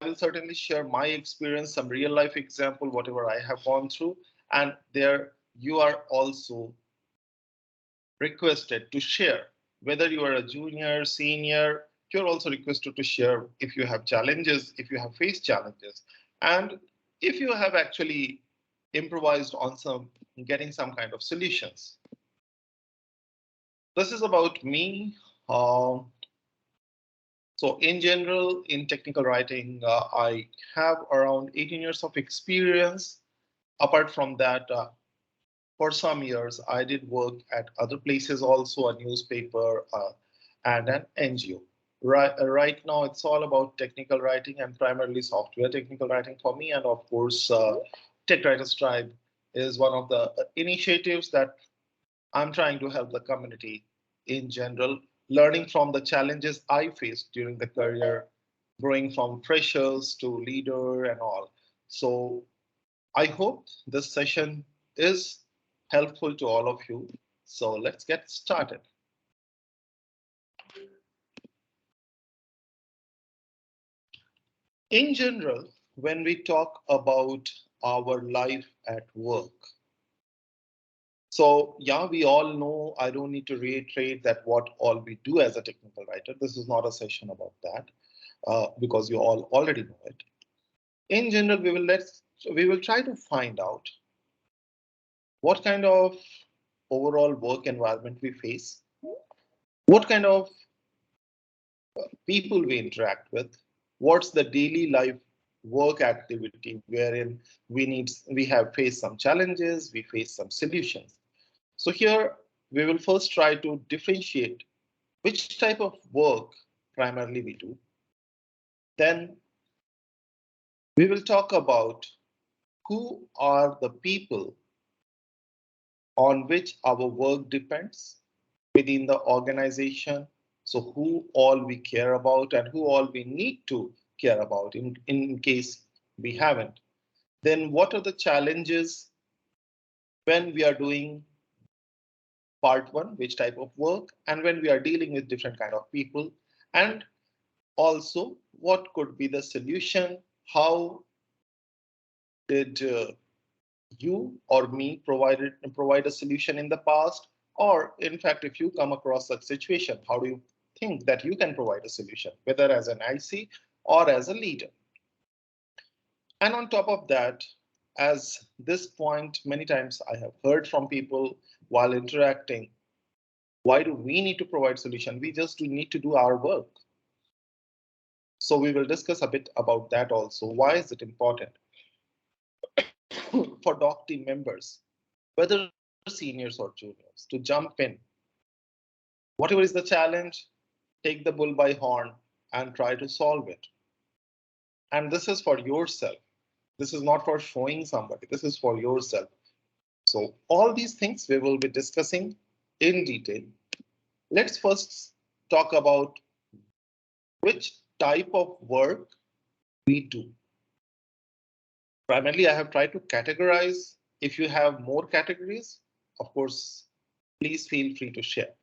will certainly share my experience, some real life example, whatever I have gone through. And there you are also requested to share, whether you are a junior, senior, you're also requested to share if you have challenges, if you have faced challenges, and if you have actually improvised on some getting some kind of solutions. This is about me. Uh, so in general, in technical writing, I have around 18 years of experience. Apart from that, for some years, I did work at other places also, a newspaper and an NGO. Right now, it's all about technical writing and primarily software technical writing for me. And of course, Tech Writers Tribe is one of the initiatives that I'm trying to help the community in general, learning from the challenges I faced during the career, growing from freshers to leader and all. So I hope this session is helpful to all of you. So let's get started. In general, when we talk about our life at work, so yeah, we all know, I don't need to reiterate that what all we do as a technical writer. This is not a session about that because you all already know it. In general, we will try to find out what kind of overall work environment we face, what kind of people we interact with, what's the daily life work activity wherein we have faced some challenges, we face some solutions. So here we will first try to differentiate which type of work primarily we do. Then we will talk about who are the people on which our work depends within the organization. So who all we care about and who all we need to care about in case we haven't. Then what are the challenges when we are doing part one, which type of work, and when we are dealing with different kind of people, and also what could be the solution, how did you or me provide a solution in the past, or in fact, if you come across such situation, how do you think that you can provide a solution, whether as an IC or as a leader? And on top of that, as this point, many times I have heard from people while interacting, why do we need to provide solution? We just need to do our work. So we will discuss a bit about that also. Why is it important for doc team members, whether seniors or juniors, to jump in? Whatever is the challenge, take the bull by horn and try to solve it. And this is for yourself. This is not for showing somebody. This is for yourself. So all these things we will be discussing in detail. Let's first talk about which type of work we do. Primarily, I have tried to categorize. If you have more categories, of course, please feel free to share.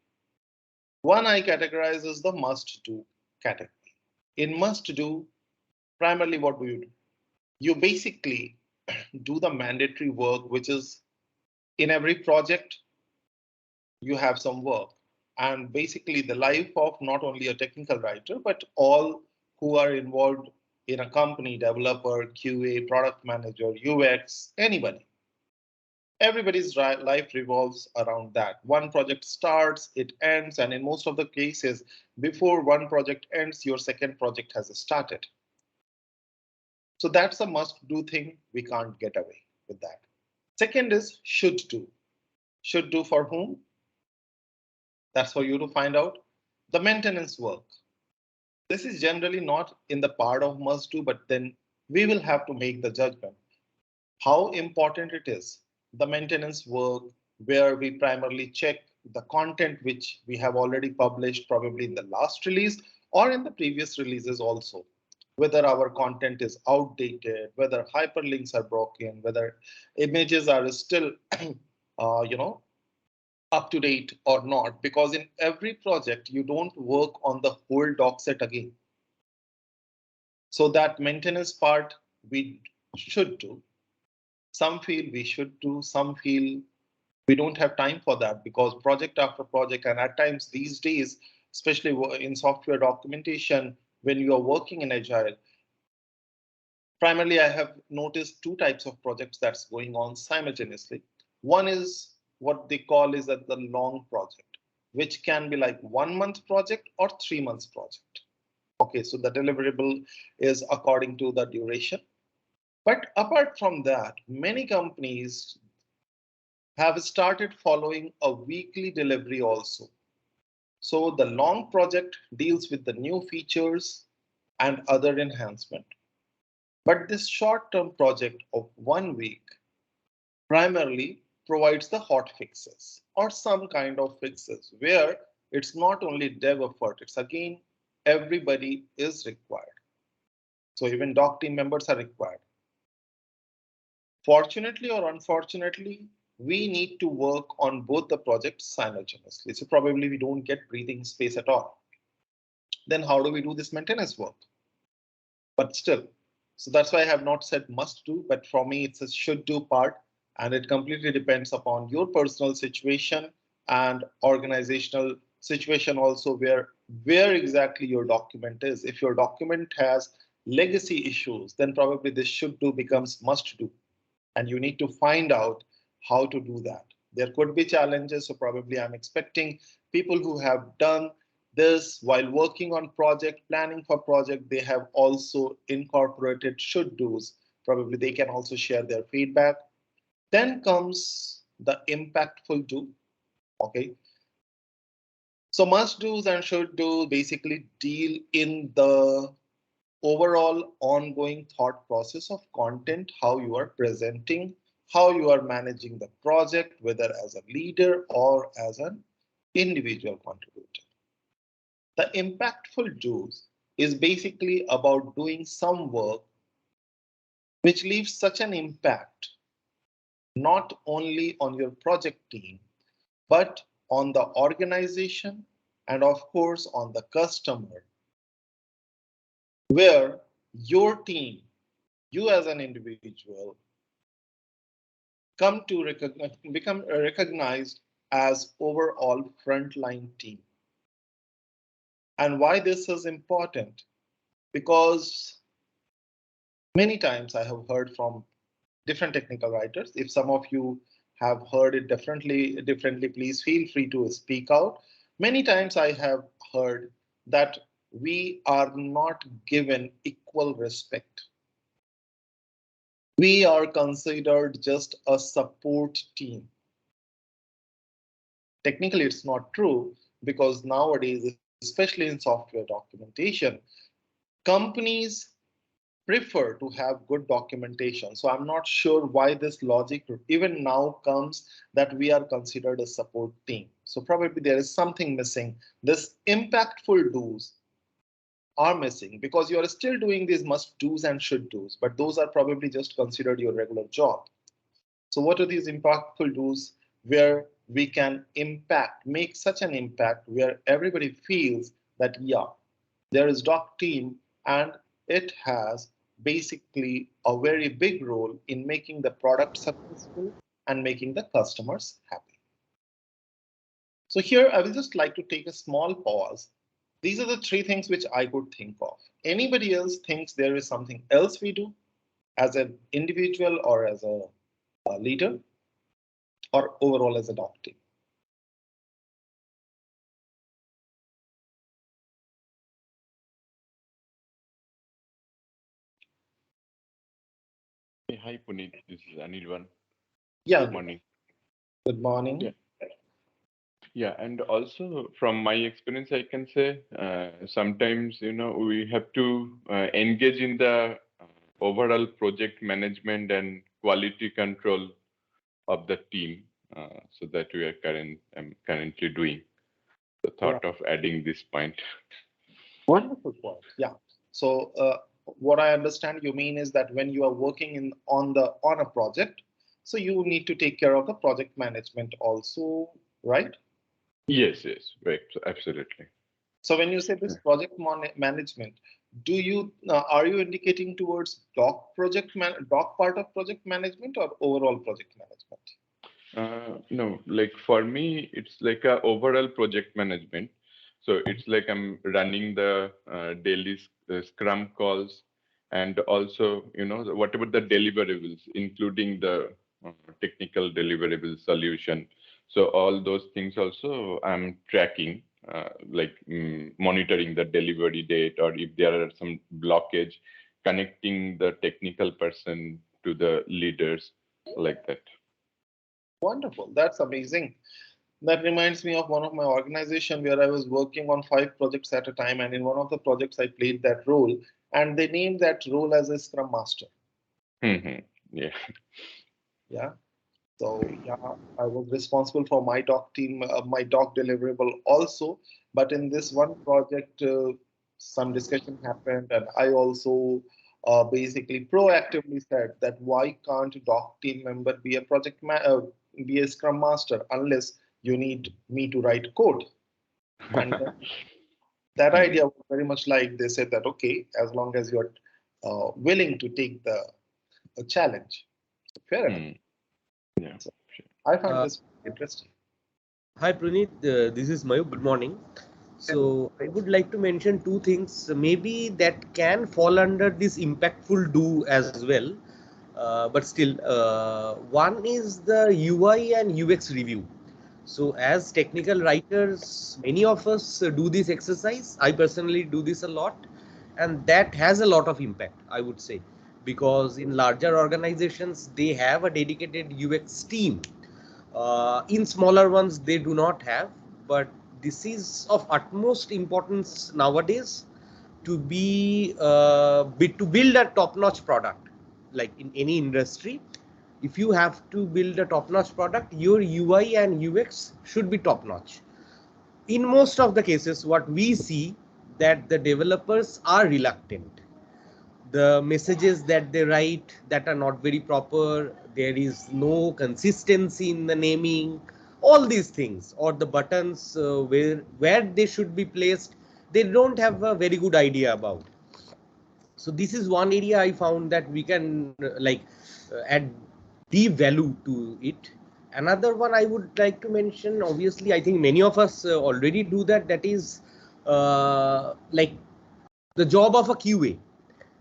One I categorize as the must do category. In must do, primarily what do? You basically do the mandatory work, which is in every project, you have some work. And basically the life of not only a technical writer, but all who are involved in a company, developer, QA, product manager, UX, anybody. Everybody's life revolves around that. One project starts, it ends, and in most of the cases, before one project ends, your second project has started. So that's a must do thing. We can't get away with that. Second is should do. Should do for whom? That's for you to find out. The maintenance work. This is generally not in the part of must do, but then we will have to make the judgment. How important it is. The maintenance work where we primarily check the content which we have already published, probably in the last release or in the previous releases also. Whether our content is outdated, whether hyperlinks are broken, whether images are still, you know, up to date or not, because in every project you don't work on the whole doc set again. So that maintenance part we should do. Some feel we should do, some feel we don't have time for that because project after project, and at times these days, especially in software documentation, when you are working in Agile, primarily I have noticed two types of projects that's going on simultaneously. One is what they call is that the long project, which can be like 1 month project or 3 months project. Okay, so the deliverable is according to the duration. But apart from that, many companies have started following a weekly delivery also. So the long project deals with the new features and other enhancement. But this short-term project of 1 week primarily provides the hot fixes or some kind of fixes where it's not only dev effort, it's again, everybody is required. So even doc team members are required. Fortunately or unfortunately, we need to work on both the projects simultaneously. So probably we don't get breathing space at all. Then how do we do this maintenance work? But still, so that's why I have not said must do, but for me, it's a should do part, and it completely depends upon your personal situation and organizational situation also where exactly your document is. If your document has legacy issues, then probably this should do becomes must do. And you need to find out how to do that. There could be challenges, so probably I'm expecting people who have done this while working on project, planning for project, they have also incorporated should do's. Probably they can also share their feedback. Then comes the impactful do. Okay. So must do's and should do basically deal in the overall ongoing thought process of content, how you are presenting, how you are managing the project, whether as a leader or as an individual contributor. The impactful do's is basically about doing some work which leaves such an impact, not only on your project team, but on the organization and of course on the customer, where your team, you as an individual, come to become recognized as overall frontline team. And why this is important? Because many times I have heard from different technical writers. If some of you have heard it differently, please feel free to speak out. Many times I have heard that we are not given equal respect. We are considered just a support team. Technically, it's not true because nowadays, especially in software documentation, companies prefer to have good documentation. So I'm not sure why this logic even now comes that we are considered a support team. So probably there is something missing. This impactful do's are missing because you are still doing these must do's and should do's, but those are probably just considered your regular job. So what are these impactful do's where we can make such an impact where everybody feels that, yeah, there is doc team and it has basically a very big role in making the product successful and making the customers happy. So here I will just like to take a small pause. These are the three things which I could think of. Anybody else thinks there is something else we do as an individual or as a leader or overall as a doc team? Hey, hi, Punit. This is Anirban. Yeah. Good morning. Good morning. Yeah. Yeah, and also from my experience, I can say sometimes we have to engage in the overall project management and quality control of the team, so that we are currently doing. The thought of adding this point. Wonderful point. Yeah. So what I understand you mean is that when you are working on a project, so you need to take care of the project management also, right? Yes, right. So absolutely. So when you say this project management, do you are you indicating towards doc part of project management or overall project management? No, like for me, it's like a overall project management. So it's like I'm running the daily Scrum calls, and also, what about the deliverables, including the technical deliverable solution. So all those things also I'm tracking, like monitoring the delivery date, or if there are some blockage, connecting the technical person to the leaders, like that. Wonderful. That's amazing. That reminds me of one of my organization where I was working on 5 projects at a time, and in one of the projects I played that role, and they named that role as a Scrum Master. Mm-hmm. Yeah. Yeah. So yeah, I was responsible for my doc team, my doc deliverable also. But in this one project, some discussion happened, and I also basically proactively said that why can't a doc team member be a be a Scrum Master unless you need me to write code? And then that idea was very much like they said that okay, as long as you're willing to take the challenge, fair enough. Yeah. So I find Uh, this interesting. Hi Punit, this is Mayu. Good morning. So I would like to mention two things maybe that can fall under this impactful do as well. But still, one is the UI and UX review. So as technical writers, many of us do this exercise. I personally do this a lot, and that has a lot of impact, I would say, because in larger organizations, they have a dedicated UX team. In smaller ones, they do not have, but this is of utmost importance nowadays to build a top-notch product. Like in any industry, if you have to build a top-notch product, your UI and UX should be top-notch. In most of the cases, what we see that the developers are reluctant. The messages that they write that are not very proper, there is no consistency in the naming, all these things, or the buttons where they should be placed, they don't have a very good idea about. So this is one area I found that we can add deep value to it. Another one I would like to mention, obviously I think many of us already do that, that is like the job of a QA.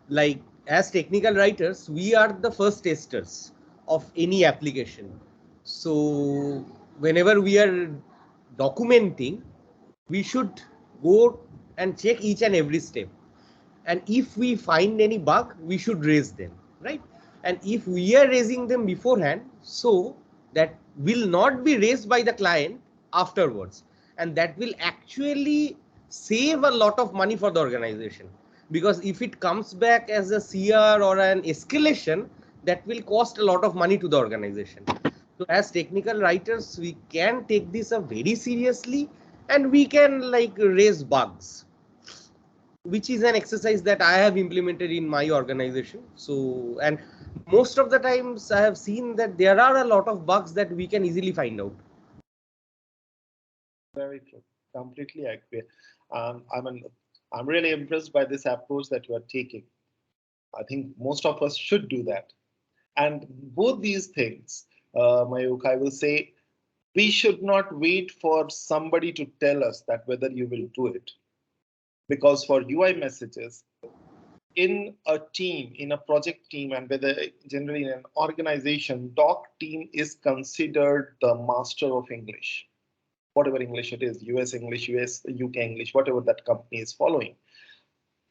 Like as technical writers, we are the first testers of any application. So whenever we are documenting, we should go and check each and every step, and if we find any bug, we should raise them, right? And if we are raising them beforehand, so that will not be raised by the client afterwards, and that will actually save a lot of money for the organization, because if it comes back as a CR or an escalation, that will cost a lot of money to the organization. So as technical writers, we can take this up very seriously, and we can like raise bugs, which is an exercise that I have implemented in my organization. So, and most of the times I have seen that there are a lot of bugs that we can easily find out. Very true. Completely agree. I'm really impressed by this approach that you are taking. I think most of us should do that. And both these things, Mayuk, I will say, we should not wait for somebody to tell us that whether you will do it. Because for UI messages, in a team, in a project team, and whether generally in an organization, doc team is considered the master of English. Whatever English it is, US English, UK English, whatever that company is following.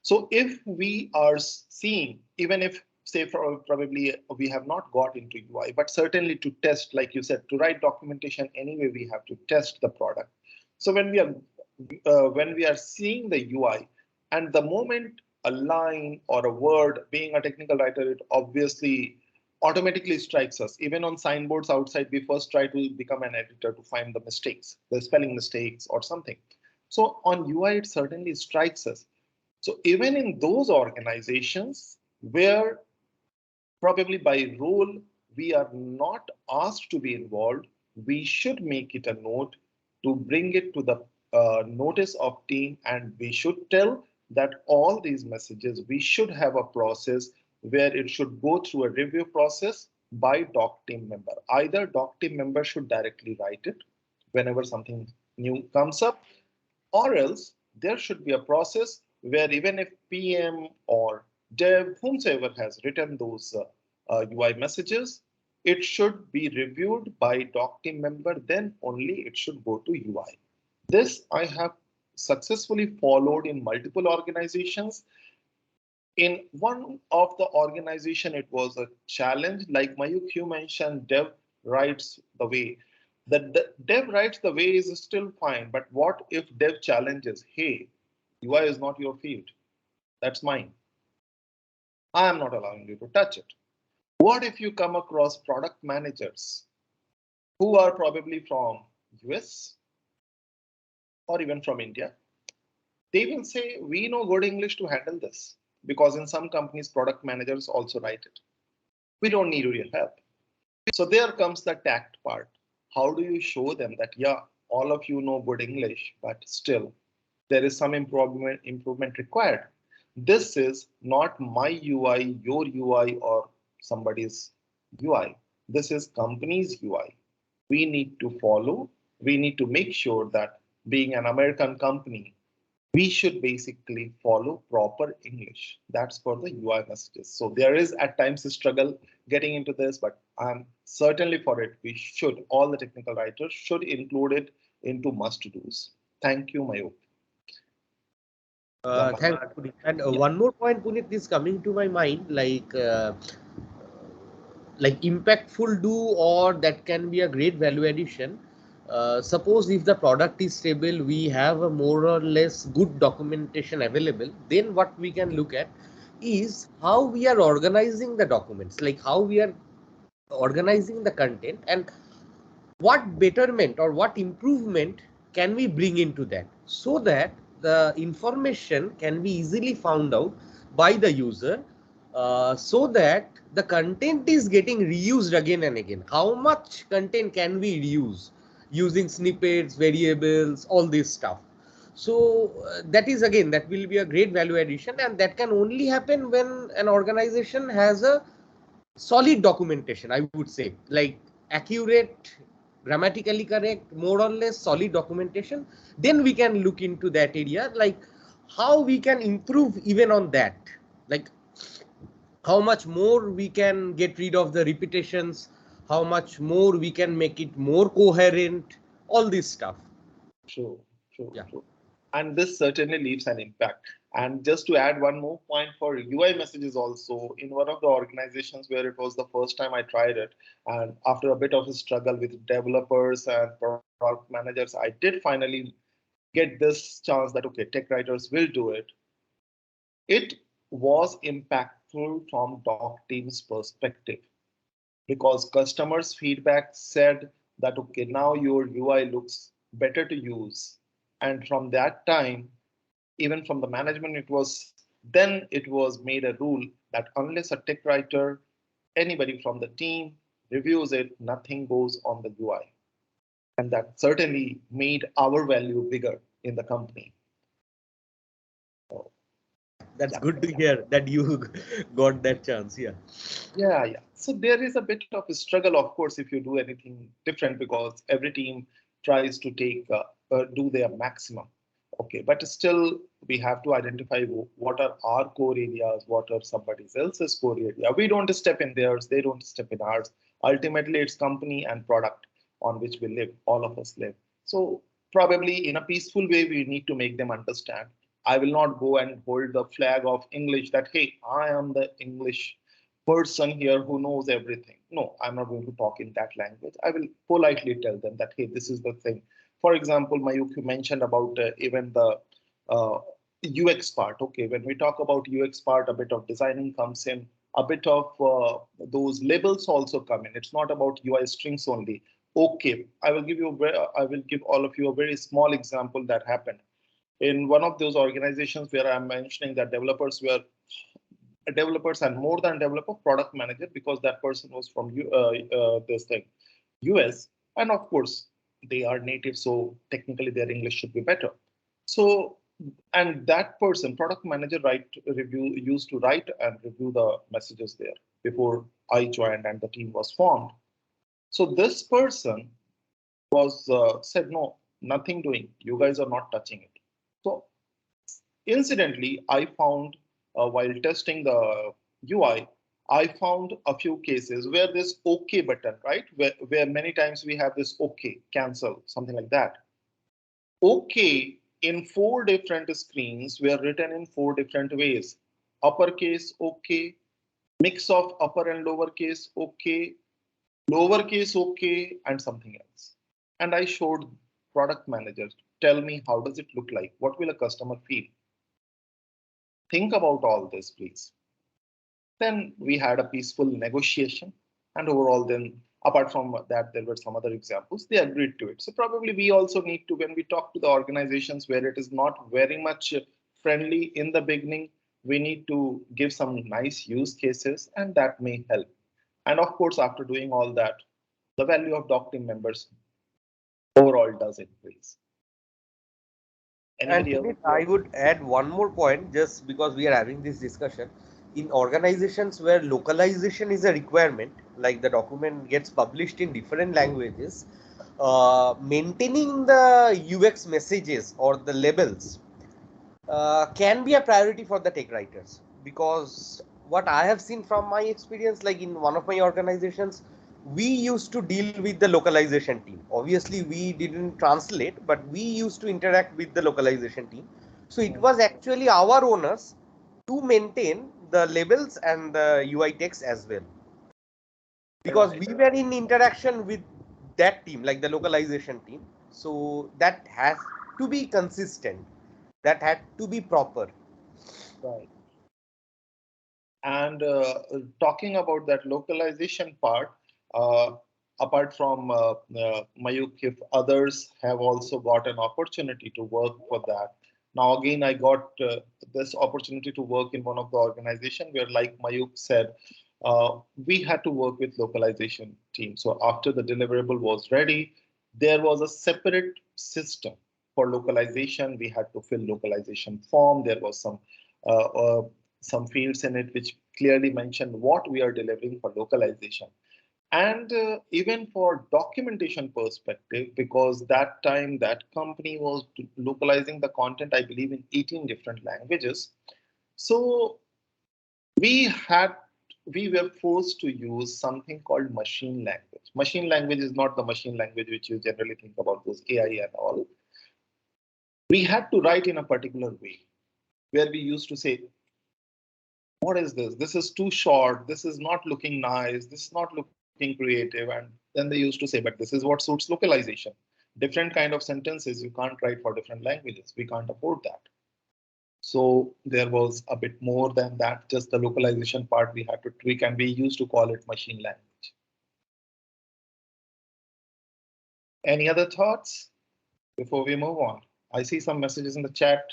So if we are seeing, even if say probably we have not got into UI, but certainly to test, like you said, to write documentation anyway, we have to test the product. So when we are seeing the UI, and the moment a line or a word, being a technical writer, it obviously automatically strikes us. Even on signboards outside, we first try to become an editor to find the mistakes, the spelling mistakes or something. So on UI, it certainly strikes us. So even in those organizations where probably by role we are not asked to be involved, we should make it a note to bring it to the notice of team, and we should tell that all these messages, we should have a process where it should go through a review process by doc team member. Either doc team member should directly write it whenever something new comes up, or else there should be a process where even if PM or dev, whomsoever has written those UI messages, it should be reviewed by doc team member, then only it should go to UI. This I have successfully followed in multiple organizations. In one of the organization, it was a challenge, like Mayuk, you mentioned, dev writes the way. The dev writes the way is still fine, but what if dev challenges, hey, UI is not your field, that's mine. I am not allowing you to touch it. What if you come across product managers who are probably from US or even from India? They will say, we know good English to handle this, because in some companies, product managers also write it. We don't need your help. So there comes the tact part. How do you show them that, yeah, all of you know good English, but still there is some improvement required. This is not my UI, your UI, or somebody's UI. This is company's UI. We need to follow. We need to make sure that being an American company, we should basically follow proper English. That's for the UI messages. So there is at times a struggle getting into this, but I'm certainly for it. We should, all the technical writers should include it into must-dos. Thank you, Mayuk. Thanks, Punit. And one more point, Punit, is coming to my mind, like impactful do, or that can be a great value addition. Suppose if the product is stable, we have a more or less good documentation available, then what we can look at is how we are organizing the documents, like how we are organizing the content, and what betterment or what improvement can we bring into that, so that the information can be easily found out by the user, so that the content is getting reused again and again. How much content can we reuse using snippets, variables, all this stuff? So that is, again, that will be a great value addition, and that can only happen when an organization has a solid documentation, I would say, like accurate, grammatically correct, more or less solid documentation. Then we can look into that area, like how we can improve even on that, like how much more we can get rid of the repetitions, how much more we can make it more coherent, all this stuff. True, true, Yeah. true. And this certainly leaves an impact. And just to add one more point for UI messages also, in one of the organizations where it was the first time I tried it, and after a bit of a struggle with developers and product managers, I did finally get this chance that, okay, tech writers will do it. It was impactful from doc team's perspective, because customers' feedback said that, okay, now your UI looks better to use. And from that time, even from the management, it was made a rule that unless a tech writer, anybody from the team reviews it, nothing goes on the UI. And that certainly made our value bigger in the company. So, That's yeah. good to hear that you got that chance. Yeah. Yeah. So there is a bit of a struggle, of course, if you do anything different, because every team tries to do their maximum. Okay, but still we have to identify what are our core areas, what are somebody else's core area. We don't step in theirs, they don't step in ours. Ultimately, it's company and product on which we live, all of us live. So probably in a peaceful way, we need to make them understand. I will not go and hold the flag of English that, hey, I am the English person here who knows everything. No, I'm not going to talk in that language. I will politely tell them that, hey, this is the thing. For example, Mayuk, you mentioned about even the UX part. Okay, when we talk about UX part, a bit of designing comes in, a bit of those labels also come in. It's not about UI strings only. Okay, I will give all of you a very small example that happened in one of those organizations where I'm mentioning that developers were developers and more than developer, product manager, because that person was from this thing US. And of course, they are native, so technically their English should be better. So, and that person, product manager, used to write and review the messages there before I joined and the team was formed. So this person was said, no, nothing doing. You guys are not touching it. So incidentally, I found while testing the UI, I found a few cases where this OK button, right? Where many times we have this OK, cancel, something like that. OK in 4 different screens were written in 4 different ways. Uppercase OK, mix of upper and lowercase OK, lowercase OK, and something else. And I showed product managers, tell me how does it look like? What will a customer feel? Think about all this, please. Then we had a peaceful negotiation, and overall then apart from that, there were some other examples, they agreed to it. So probably we also need to, when we talk to the organizations where it is not very much friendly in the beginning, we need to give some nice use cases, and that may help. And of course, after doing all that, the value of doc team members overall does increase. And Punit, I would add one more point, just because we are having this discussion. In organizations where localization is a requirement, like the document gets published in different languages, maintaining the UX messages or the labels can be a priority for the tech writers. Because what I have seen from my experience, like in one of my organizations, we used to deal with the localization team. Obviously, we didn't translate, but we used to interact with the localization team. So it was actually our owners to maintain the labels and the UI text as well. Because we were in interaction with that team, like the localization team. So that has to be consistent. That had to be proper. Right. And talking about that localization part, apart from Mayuk, if others have also got an opportunity to work for that. Now, again, I got this opportunity to work in one of the organization where, like Mayuk said, we had to work with localization team. So after the deliverable was ready, there was a separate system for localization. We had to fill localization form. There was some fields in it which clearly mention what we are delivering for localization. And even for documentation perspective, because that time that company was localizing the content, I believe, in 18 different languages. So we were forced to use something called machine language. Machine language is not the machine language which you generally think about, those AI and all. We had to write in a particular way where we used to say, what is this? This is too short. This is not looking nice. This is not looking creative. And then they used to say, but this is what suits localization. Different kind of sentences you can't write for different languages. We can't afford that. So there was a bit more than that. Just the localization part we had to tweak, and we used to call it machine language. Any other thoughts before we move on? I see some messages in the chat.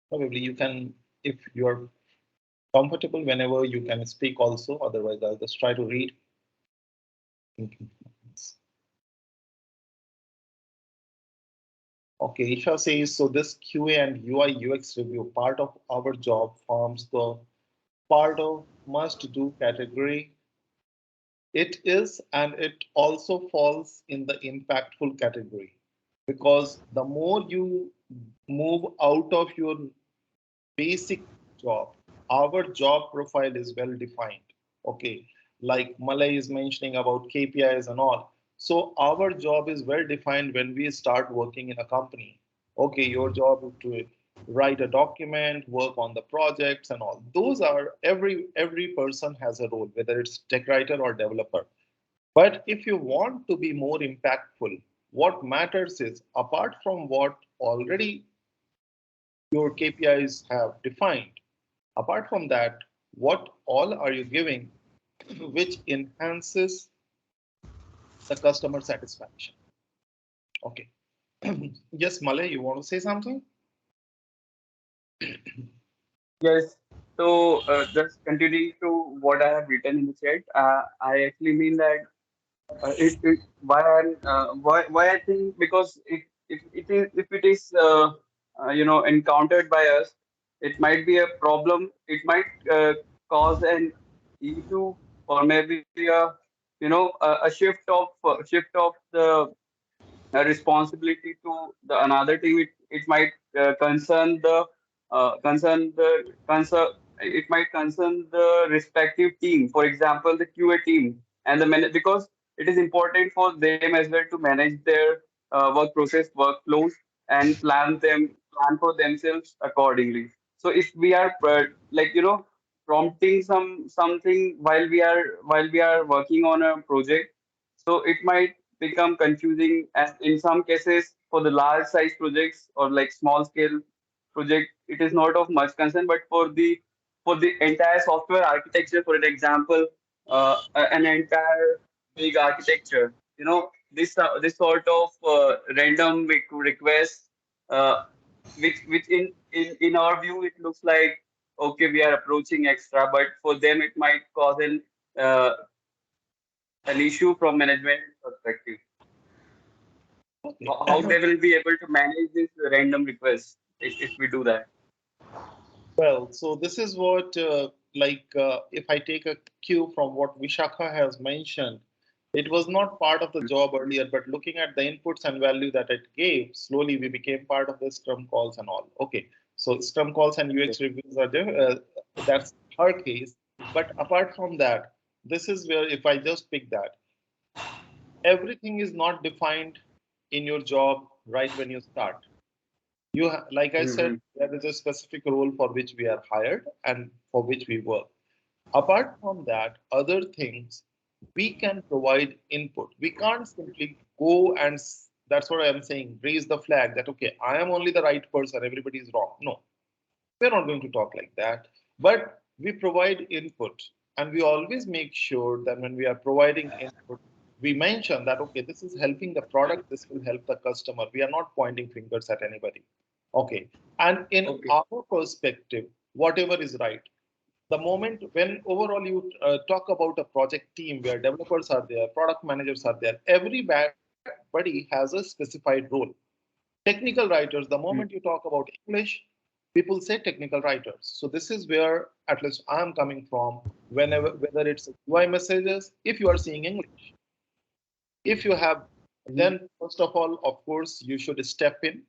Probably you can, if you're comfortable, whenever you can speak also. Otherwise, I'll just try to read. Okay, Isha says, so this QA and UI UX review, part of our job, forms the part of must do category. It is, and it also falls in the impactful category, because the more you move out of your basic job, our job profile is well defined. Okay, like Malay is mentioning about KPIs and all. So our job is well defined when we start working in a company. Okay, your job is to write a document, work on the projects and all. Those are every person has a role, whether it's tech writer or developer. But if you want to be more impactful, what matters is, apart from what already your KPIs have defined, apart from that, what all are you giving which enhances the customer satisfaction? Okay. Yes, Malay, you want to say something? Yes. So just continuing to what I have written in the chat, I actually mean that why I think, because if it is encountered by us, it might be a problem. It might cause an issue, or maybe a shift of the responsibility to the another team. It might concern it might concern the respective team. For example, the QA team and the because it is important for them as well to manage their work process, workflows, and plan for themselves accordingly. So if we are prompting something while we are working on a project, so it might become confusing, and in some cases for the large size projects or like small scale project, it is not of much concern. But for the entire software architecture, for an example, an entire big architecture, this sort of random request, uh, which in our view it looks like, okay, we are approaching extra, but for them it might cause uh, an issue from management perspective. Okay. How they will be able to manage this random request if we do that? Well, so this is what, if I take a cue from what Vishakha has mentioned, it was not part of the job earlier, but looking at the inputs and value that it gave, slowly we became part of the Scrum calls and all. Okay, so Scrum calls and UX reviews are there. That's her case. But apart from that, this is where, if I just pick that, everything is not defined in your job right when you start. Like I said, there is a specific role for which we are hired and for which we work. Apart from that, other things, we can provide input. We can't simply go and, that's what I'm saying, raise the flag that, okay, I am only the right person, everybody is wrong. No, we're not going to talk like that. But we provide input, and we always make sure that when we are providing input, we mention that, okay, this is helping the product, this will help the customer. We are not pointing fingers at anybody. Okay. And in our perspective, whatever is right, the moment when overall you talk about a project team where developers are there, product managers are there, everybody has a specified role. Technical writers, the moment you talk about English, people say technical writers. So this is where at least I am coming from. Whether it's UI messages, if you are seeing English, if you have, then first of all, of course, you should step in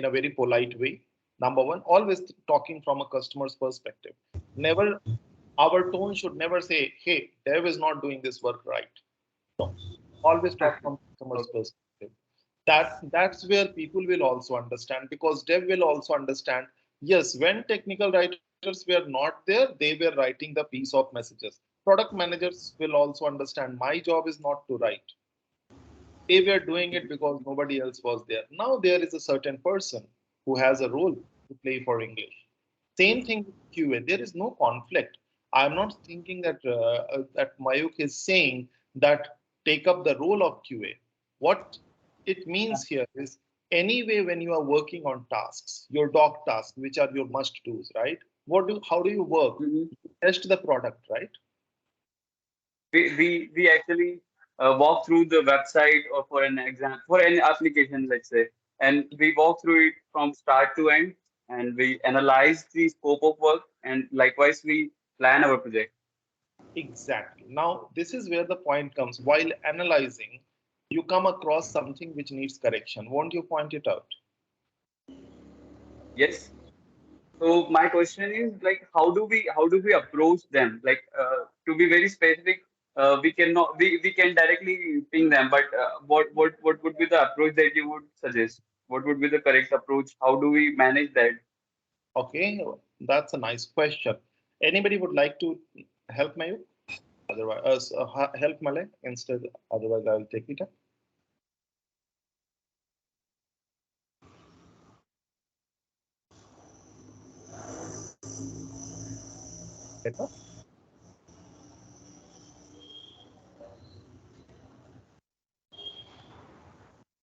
a very polite way. Number one, always talking from a customer's perspective. Never, our tone should never say, hey, dev is not doing this work right. No, always talk from customer's perspective. That's where people will also understand, because dev will also understand. Yes, when technical writers were not there, they were writing the piece of messages. Product managers will also understand my job is not to write. They were doing it because nobody else was there. Now there is a certain person who has a role to play for English. Same thing with QA. There is no conflict. I'm not thinking that Mayuk is saying that take up the role of QA. What it means here is, anyway, when you are working on tasks, your doc tasks, which are your must dos, right? How do you work? You test the product, right? We actually walk through the website, or for an example, for any application, let's say, and we walk through it from start to end, and we analyze the scope of work, and likewise we plan our project. Exactly. Now, this is where the point comes. While analyzing, you come across something which needs correction. Won't you point it out? Yes. So my question is, like, how do we approach them? Like, to be very specific, we can directly ping them, but what would be the approach that you would suggest? What would be the correct approach? How do we manage that? Okay, that's a nice question. Anybody would like to help Mayuk? Otherwise, help Malay instead. Otherwise, I'll take it up. Better?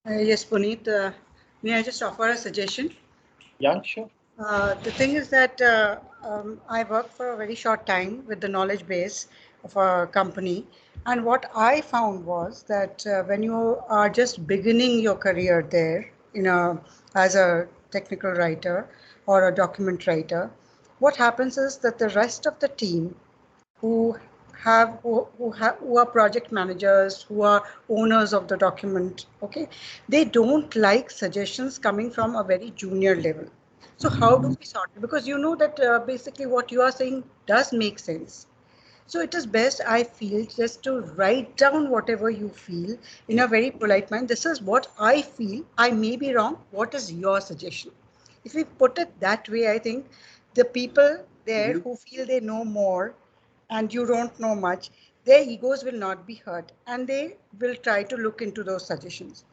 Yes, Punit. May I just offer a suggestion? Yeah, sure. The thing is that I worked for a very short time with the knowledge base of a company, and what I found was that when you are just beginning your career there, as a technical writer or a document writer, what happens is that the rest of the team who who are project managers, who are owners of the document, okay, they don't like suggestions coming from a very junior level. So how do we sort it? Because you know that basically what you are saying does make sense. So it is best, I feel, just to write down whatever you feel in a very polite mind. This is what I feel. I may be wrong. What is your suggestion? If we put it that way, I think the people there who feel they know more and you don't know much, their egos will not be hurt and they will try to look into those suggestions.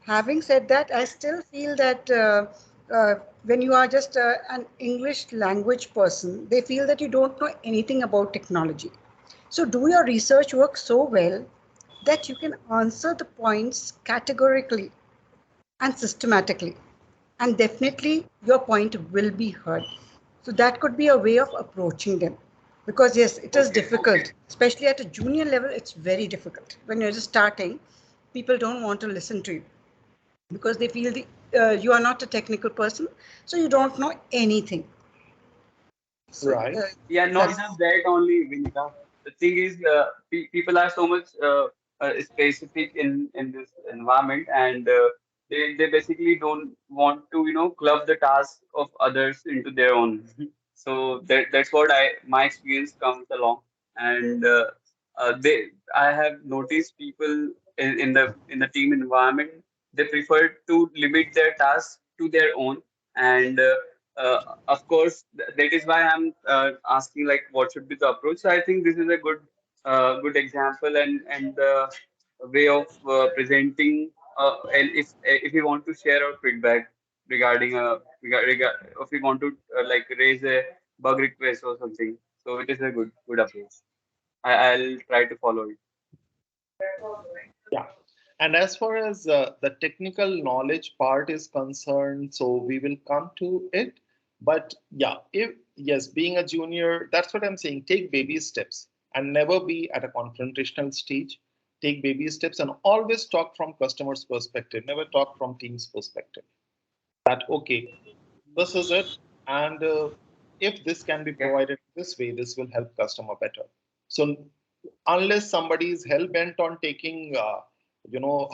Having said that, I still feel that when you are just an English language person, they feel that you don't know anything about technology. So do your research work so well that you can answer the points categorically and systematically. And definitely your point will be heard. So that could be a way of approaching them. Because yes, it is difficult, especially at a junior level, it's very difficult. When you're just starting, people don't want to listen to you because they feel you are not a technical person, so you don't know anything. So, Right. Yeah, not just that only, Vineeta. The thing is, people are so much specific in this environment, and they basically don't want to club the task of others into their own. So that's what my experience comes along, and they I have noticed people in the team environment, they prefer to limit their tasks to their own, and of course that is why I'm asking like what should be the approach. So I think this is a good example and way of presenting, and if we want to share our feedback regarding if we want to like raise a bug request or something, so it is a good approach. I'll try to follow it. Yeah. And as far as the technical knowledge part is concerned, so we will come to it. But yeah, if yes, being a junior, that's what I'm saying. Take baby steps and never be at a confrontational stage. Take baby steps and always talk from customer's perspective. Never talk from team's perspective. That okay, this is it, and if this can be Yeah. provided this way, this will help customer better. So unless somebody is hell bent on taking you know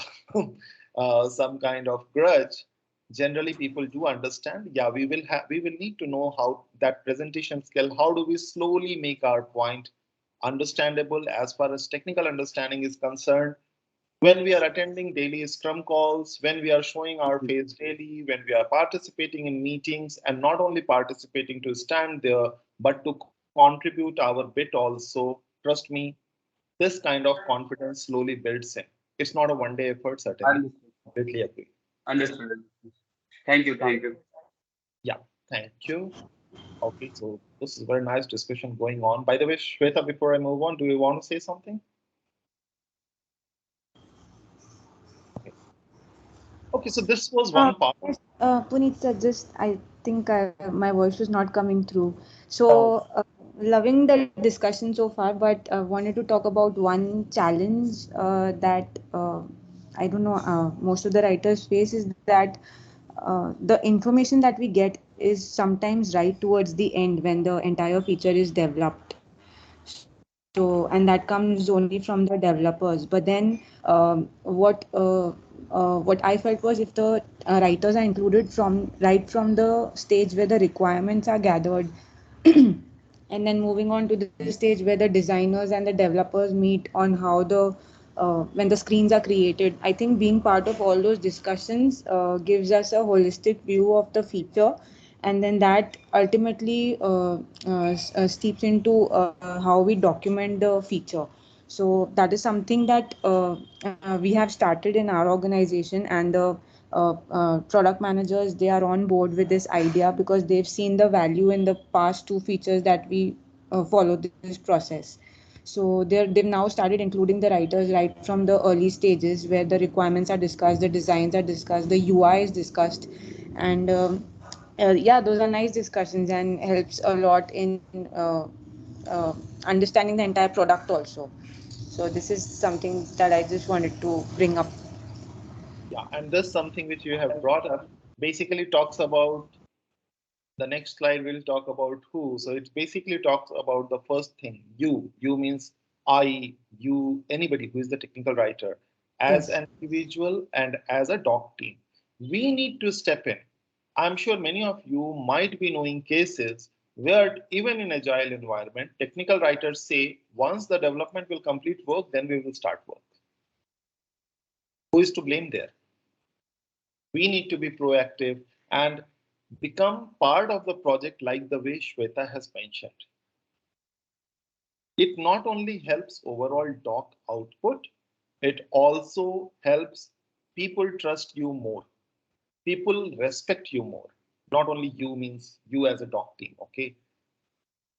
some kind of grudge, generally people do understand, yeah, we will need to know how that presentation skill, how do we slowly make our point understandable as far as technical understanding is concerned, when we are attending daily scrum calls, when we are showing our face daily, when we are participating in meetings, and not only participating to stand there, but to contribute our bit also. Trust me, this kind of confidence slowly builds in. It's not a one day effort, certainly. Understood. Completely agree. Understood. Thank you. Thank you. Yeah, thank you. Okay, so this is a very nice discussion going on. By the way, Shweta, before I move on, do you want to say something? Okay. Okay, so this was one part. Yes, Punit sir, just I think my voice was not coming through. Oh, So, loving the discussion so far, but wanted to talk about one challenge that I don't know, most of the writers face is that the information that we get is sometimes right towards the end when the entire feature is developed. So, and that comes only from the developers. But then, what I felt was if the writers are included from right from the stage where the requirements are gathered, and then moving on to the stage where the designers and the developers meet on how the when the screens are created. I think being part of all those discussions gives us a holistic view of the feature, and then that ultimately steeps into how we document the feature. So that is something that we have started in our organization, and the product managers, they are on board with this idea because they've seen the value in the past two features that we follow this process. So they've now started including the writers right from the early stages where the requirements are discussed, the designs are discussed, the UI is discussed, and Yeah, those are nice discussions and helps a lot in uh, understanding the entire product also. So this is something that I just wanted to bring up. Yeah, and this something which you have brought up basically talks about the next slide will talk about who. So it basically talks about the first thing, you. You means I, you, anybody who is the technical writer, as Yes. an individual and as a doc team. We need to step in. I'm sure many of you might be knowing cases where even in agile environment, technical writers say, once the development will complete work, then we will start work. Who is to blame there? We need to be proactive and become part of the project like the way Shweta has mentioned. It not only helps overall doc output, it also helps people trust you more. People respect you more. Not only you means you as a doc team, okay?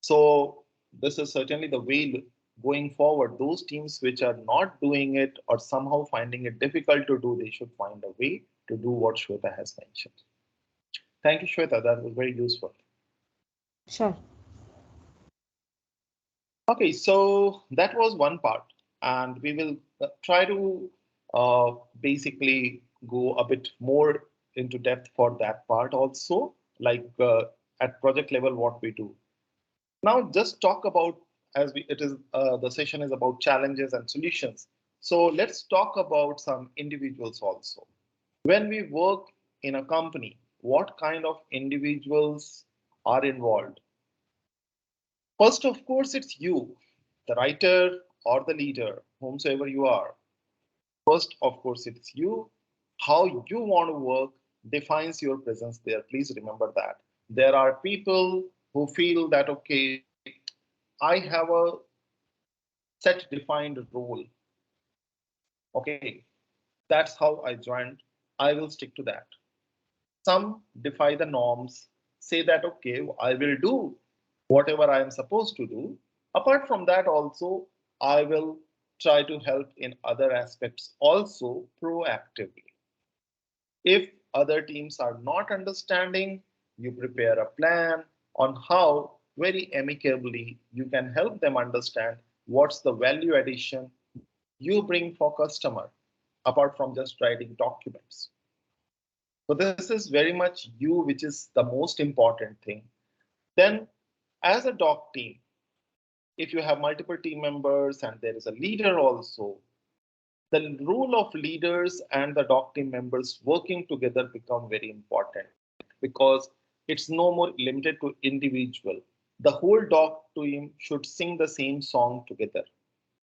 So this is certainly the way going forward. Those teams which are not doing it or somehow finding it difficult to do, they should find a way to do what Shweta has mentioned. Thank you, Shweta. That was very useful. Sure. Okay, so that was one part, and we will try to basically go a bit more into depth for that part also, like at project level, what we do. Now, just talk about as we it is the session is about challenges and solutions. So let's talk about some individuals also. When we work in a company, what kind of individuals are involved? First, of course, it's you, the writer or the leader, whomsoever you are. First, of course, it's you. How you want to work defines your presence there. Please remember that. There are people who feel that, okay, I have a set defined role. Okay, that's how I joined. I will stick to that. Some defy the norms, say that, okay, I will do whatever I am supposed to do. Apart from that, also, I will try to help in other aspects also proactively. If other teams are not understanding, you prepare a plan on how very amicably you can help them understand what's the value addition you bring for customer apart from just writing documents. So this is very much you, which is the most important thing. Then, as a doc team, if you have multiple team members and there is a leader also, the role of leaders and the doc team members working together become very important because it's no more limited to individual. The whole doc team should sing the same song together.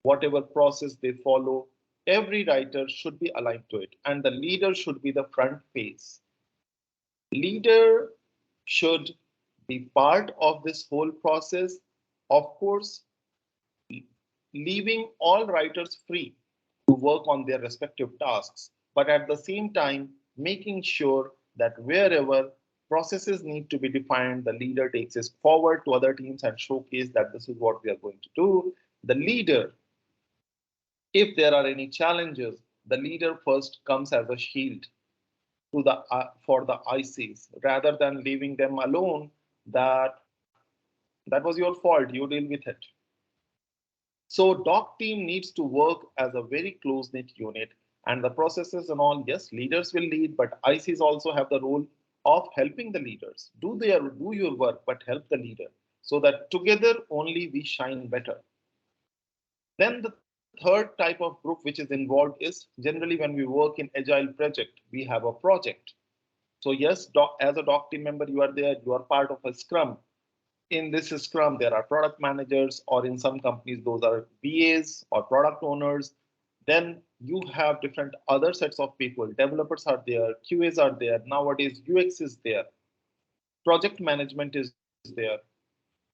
Whatever process they follow, every writer should be aligned to it, and the leader should be the front face. Leader should be part of this whole process, of course, leaving all writers free to work on their respective tasks, but at the same time, making sure that wherever processes need to be defined, the leader takes it forward to other teams and showcase that this is what we are going to do. The leader, if there are any challenges, the leader first comes as a shield to the for the ICs rather than leaving them alone. That that was your fault. You deal with it. So doc team needs to work as a very close knit unit, and the processes and all. Yes, leaders will lead, but ICs also have the role of helping the leaders do your work, but help the leader so that together only we shine better. Then the third type of group which is involved is generally when we work in agile project, we have a project. So yes, as a doc team member, you are there, you are part of a scrum. In this scrum, there are product managers, or in some companies, those are BAs or product owners. Then you have different other sets of people. Developers are there, QAs are there. Nowadays, UX is there. Project management is there.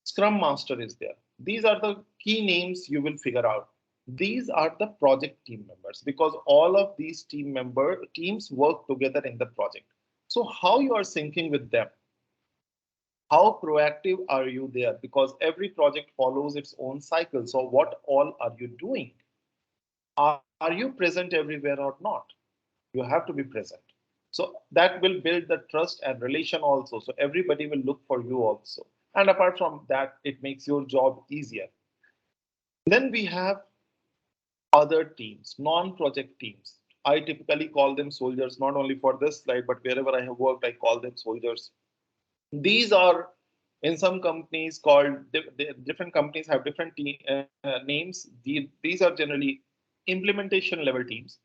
Scrum Master is there. These are the key names you will figure out. These are the project team members because all of these teams work together in the project. So how you are syncing with them? How proactive are you there? Because every project follows its own cycle. So what all are you doing? Are you present everywhere or not? You have to be present. So that will build the trust and relation also. So everybody will look for you also. And apart from that, it makes your job easier. Then we have other teams, non-project teams. I typically call them soldiers, not only for this slide, but wherever I have worked, I call them soldiers. These are in some companies called, different companies have different names. These are generally implementation level teams,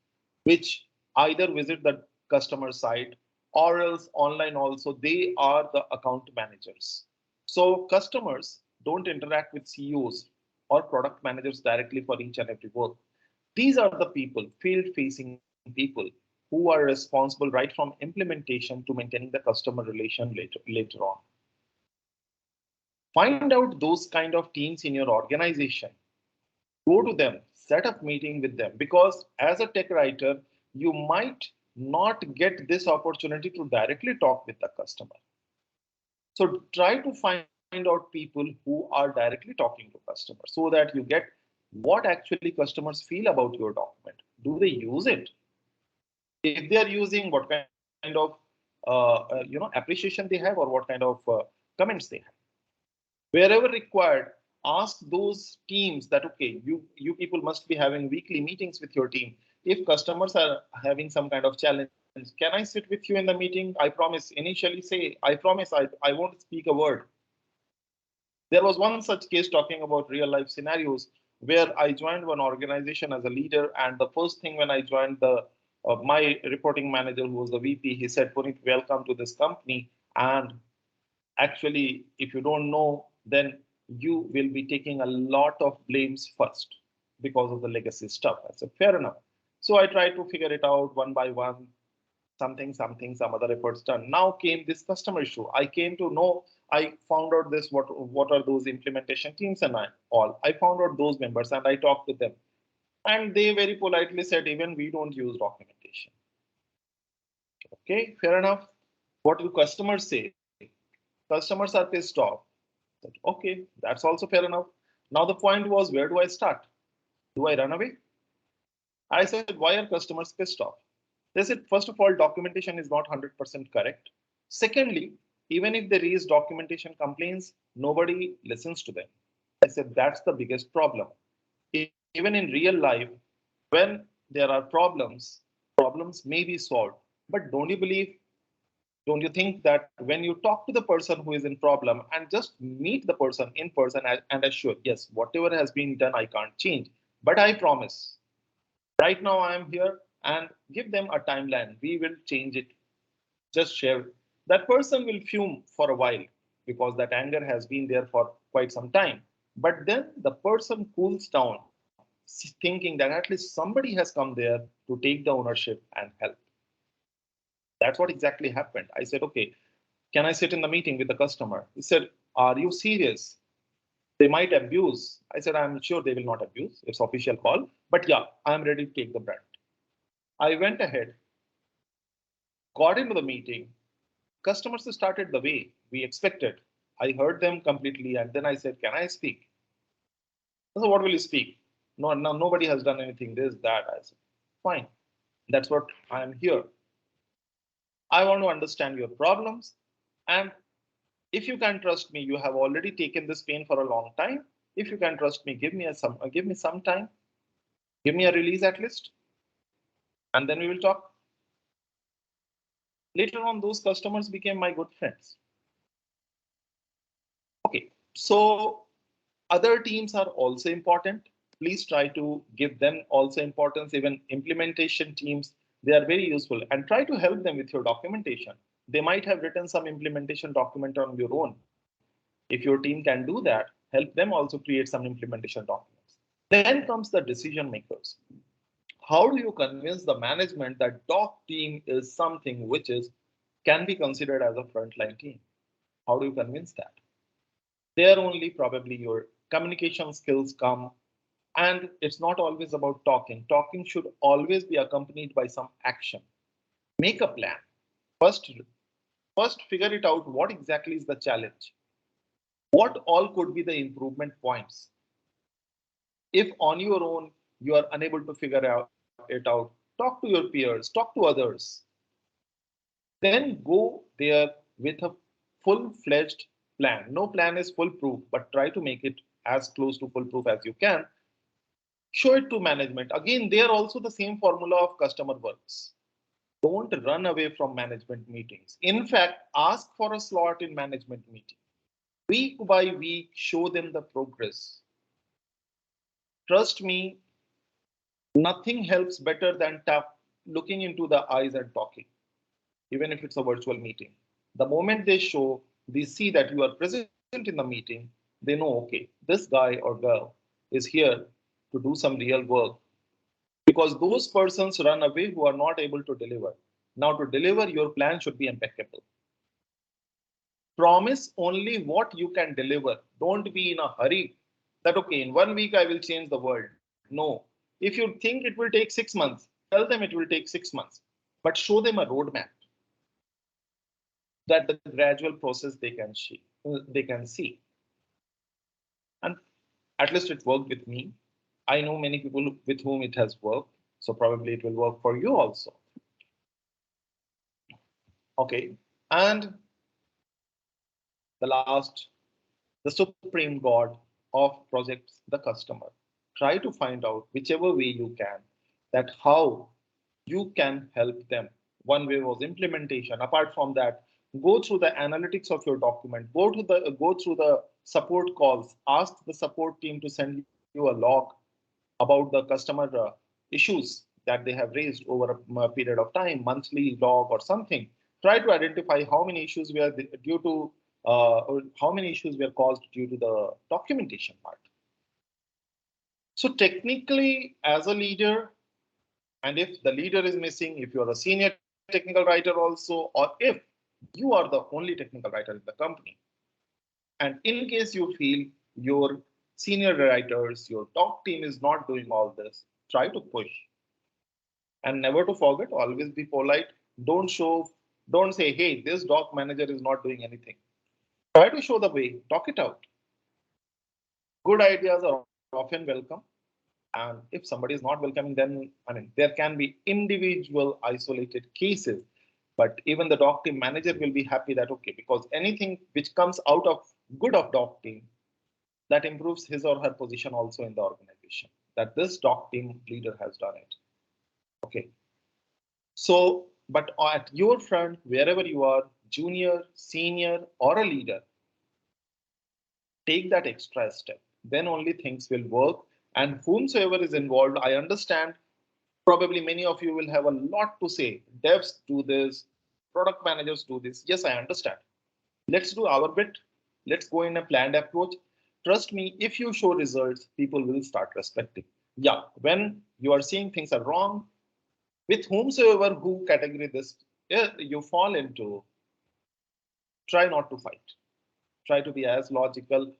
which either visit the customer site or else online also. They are the account managers. So customers don't interact with CEOs or product managers directly for each and every work. These are the people, field facing people, who are responsible right from implementation to maintaining the customer relation later on. Find out those kind of teams in your organization. Go to them, set up meeting with them, because as a tech writer, you might not get this opportunity to directly talk with the customer. So try to find out people who are directly talking to customers so that you get what actually customers feel about your document. Do they use it? If they are using, what kind of appreciation they have, or what kind of comments they have. Wherever required, ask those teams that, okay, you people must be having weekly meetings with your team. If customers are having some kind of challenge, can I sit with you in the meeting? I promise. Initially say, I promise I won't speak a word. There was one such case talking about real life scenarios where I joined one organization as a leader, and the first thing when I joined, the my reporting manager, who was the VP, he said, Punit, welcome to this company. And actually, if you don't know, then you will be taking a lot of blames first because of the legacy stuff. I said, fair enough. So I tried to figure it out one by one, some other efforts done. Now came this customer issue. I came to know, I found out this, what are those implementation teams and I found out those members and I talked with them. And they very politely said, even we don't use documentation. Okay, fair enough. What do customers say? Customers are pissed off. Okay, that's also fair enough. Now the point was, where do I start? Do I run away? I said, why are customers pissed off? They said, first of all, documentation is not 100% correct. Secondly, even if they raise documentation complaints, nobody listens to them. I said, that's the biggest problem. Even in real life, when there are problems may be solved. But don't you think that when you talk to the person who is in problem and just meet the person in person and assure, yes, whatever has been done, I can't change, but I promise, right now I am here, and give them a timeline. We will change it. Just share. That person will fume for a while because that anger has been there for quite some time. But then the person cools down, thinking that at least somebody has come there to take the ownership and help. That's what exactly happened. I said, okay, can I sit in the meeting with the customer? He said, are you serious? They might abuse. I said, I'm sure they will not abuse. It's official call. But yeah, I'm ready to take the brunt. I went ahead, got into the meeting. Customers started the way we expected. I heard them completely, and then I said, can I speak? So what will you speak? No, nobody has done anything, this, that. I said, fine. That's what I am here. I want to understand your problems. And if you can trust me, you have already taken this pain for a long time. If you can trust me, give me some time. Give me a release at least. And then we will talk. Later on, those customers became my good friends. Okay, so other teams are also important. Please try to give them also importance. Even implementation teams, they are very useful, and try to help them with your documentation. They might have written some implementation document on your own. If your team can do that, help them also create some implementation documents. Then comes the decision makers. How do you convince the management that doc team is something which can be considered as a frontline team? How do you convince that? There only probably your communication skills come. And it's not always about talking. Talking should always be accompanied by some action. Make a plan. First figure it out. What exactly is the challenge? What all could be the improvement points? If on your own you are unable to figure it out, talk to your peers, talk to others. Then go there with a full-fledged plan. No plan is foolproof, but try to make it as close to foolproof as you can. Show it to management. Again, there also the same formula of customer works. Don't run away from management meetings. In fact, ask for a slot in management meeting. Week by week, show them the progress. Trust me, nothing helps better than looking into the eyes and talking, even if it's a virtual meeting. The moment they see that you are present in the meeting, they know, okay, this guy or girl is here to do some real work. Because those persons run away who are not able to deliver. Now, to deliver, your plan should be impeccable. Promise only what you can deliver. Don't be in a hurry that, okay, in 1 week I will change the world. No. If you think it will take 6 months, tell them it will take 6 months, but show them a roadmap that the gradual process they can see. And at least it worked with me. I know many people with whom it has worked, so probably it will work for you also. Okay, and the supreme god of projects, the customer. Try to find out whichever way you can that how you can help them. One way was implementation. Apart from that, go through the analytics of your document. Go through the support calls. Ask the support team to send you a log about the customer issues that they have raised over a period of time, monthly log or something. Try to identify how many issues were due to or how many issues were caused due to the documentation part. So technically, as a leader, and if the leader is missing, if you're a senior technical writer also, or if you are the only technical writer in the company, and in case you feel your senior writers, your doc team is not doing all this, try to push. And never to forget, always be polite. Don't say, hey, this doc manager is not doing anything. Try to show the way, talk it out. Good ideas are often welcome. And if somebody is not welcoming, then there can be individual isolated cases. But even the doc team manager will be happy that, okay, because anything which comes out of good of doc team, that improves his or her position also in the organization, that this doc team leader has done it. Okay. So, but at your front, wherever you are, junior, senior, or a leader, take that extra step. Then only things will work. And whomsoever is involved, I understand probably many of you will have a lot to say. Devs do this, product managers do this. Yes, I understand. Let's do our bit. Let's go in a planned approach. Trust me, if you show results, people will start respecting. Yeah, when you are seeing things are wrong, with whomsoever who category this you fall into, try not to fight. Try to be as logical,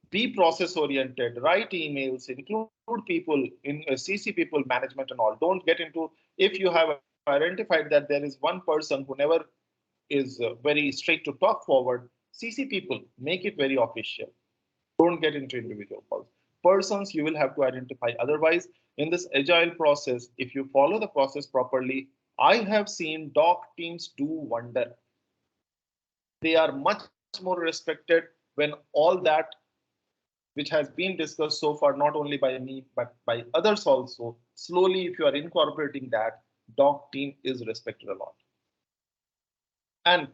be process oriented, write emails, include people in CC people management and all. Don't get into, if you have identified that there is one person who never is very straight to talk forward, CC people, make it very official. Don't get into individual calls. Persons you will have to identify. Otherwise, in this agile process, if you follow the process properly, I have seen doc teams do wonder. They are much more respected when all that which has been discussed so far, not only by me, but by others also, slowly, if you are incorporating that, doc team is respected a lot. And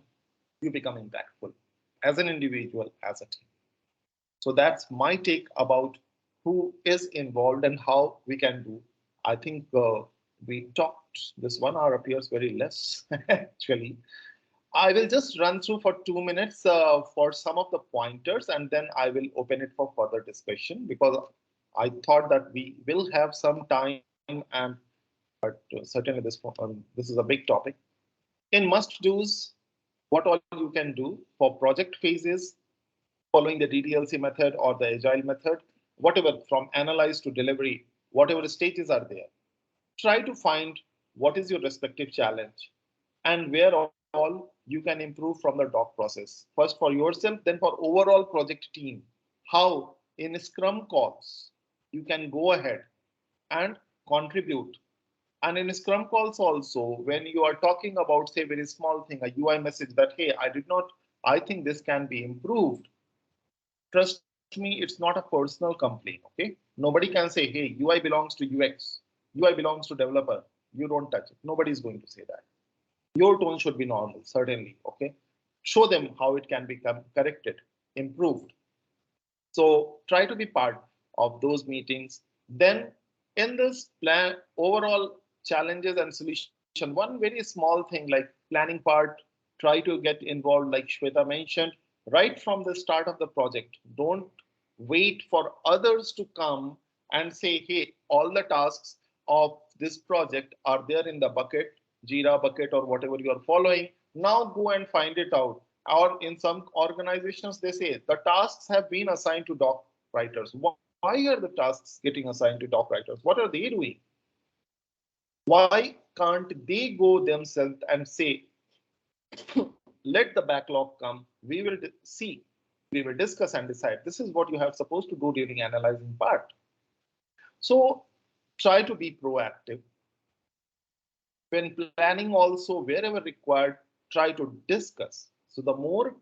you become impactful as an individual, as a team. So that's my take about who is involved and how we can do. I think we talked, this 1 hour appears very less, actually. I will just run through for 2 minutes for some of the pointers, and then I will open it for further discussion, because I thought that we will have some time, and but certainly this is a big topic. In must-dos, what all you can do for project phases, following the DDLC method or the agile method, whatever from analyze to delivery, whatever stages are there, try to find what is your respective challenge and where all you can improve from the doc process. First for yourself, then for overall project team. How in Scrum calls you can go ahead and contribute And in Scrum calls also, when you are talking about, say, very small thing, a UI message that, hey, I think this can be improved. Trust me, it's not a personal complaint, okay? Nobody can say, hey, UI belongs to UX, UI belongs to developer, you don't touch it. Nobody is going to say that. Your tone should be normal, certainly, okay? Show them how it can become corrected, improved. So try to be part of those meetings. Then in this plan, overall challenges and solution, one very small thing like planning part, try to get involved, like Shweta mentioned, right from the start of the project. Don't wait for others to come and say, hey, all the tasks of this project are there in the bucket, Jira bucket or whatever you are following. Now go and find it out. Or in some organizations, they say the tasks have been assigned to doc writers. Why are the tasks getting assigned to doc writers? What are they doing? Why can't they go themselves and say, let the backlog come, we will see, we will discuss and decide. This is what you have supposed to do during analyzing part. So try to be proactive. When planning also, wherever required, try to discuss. So the more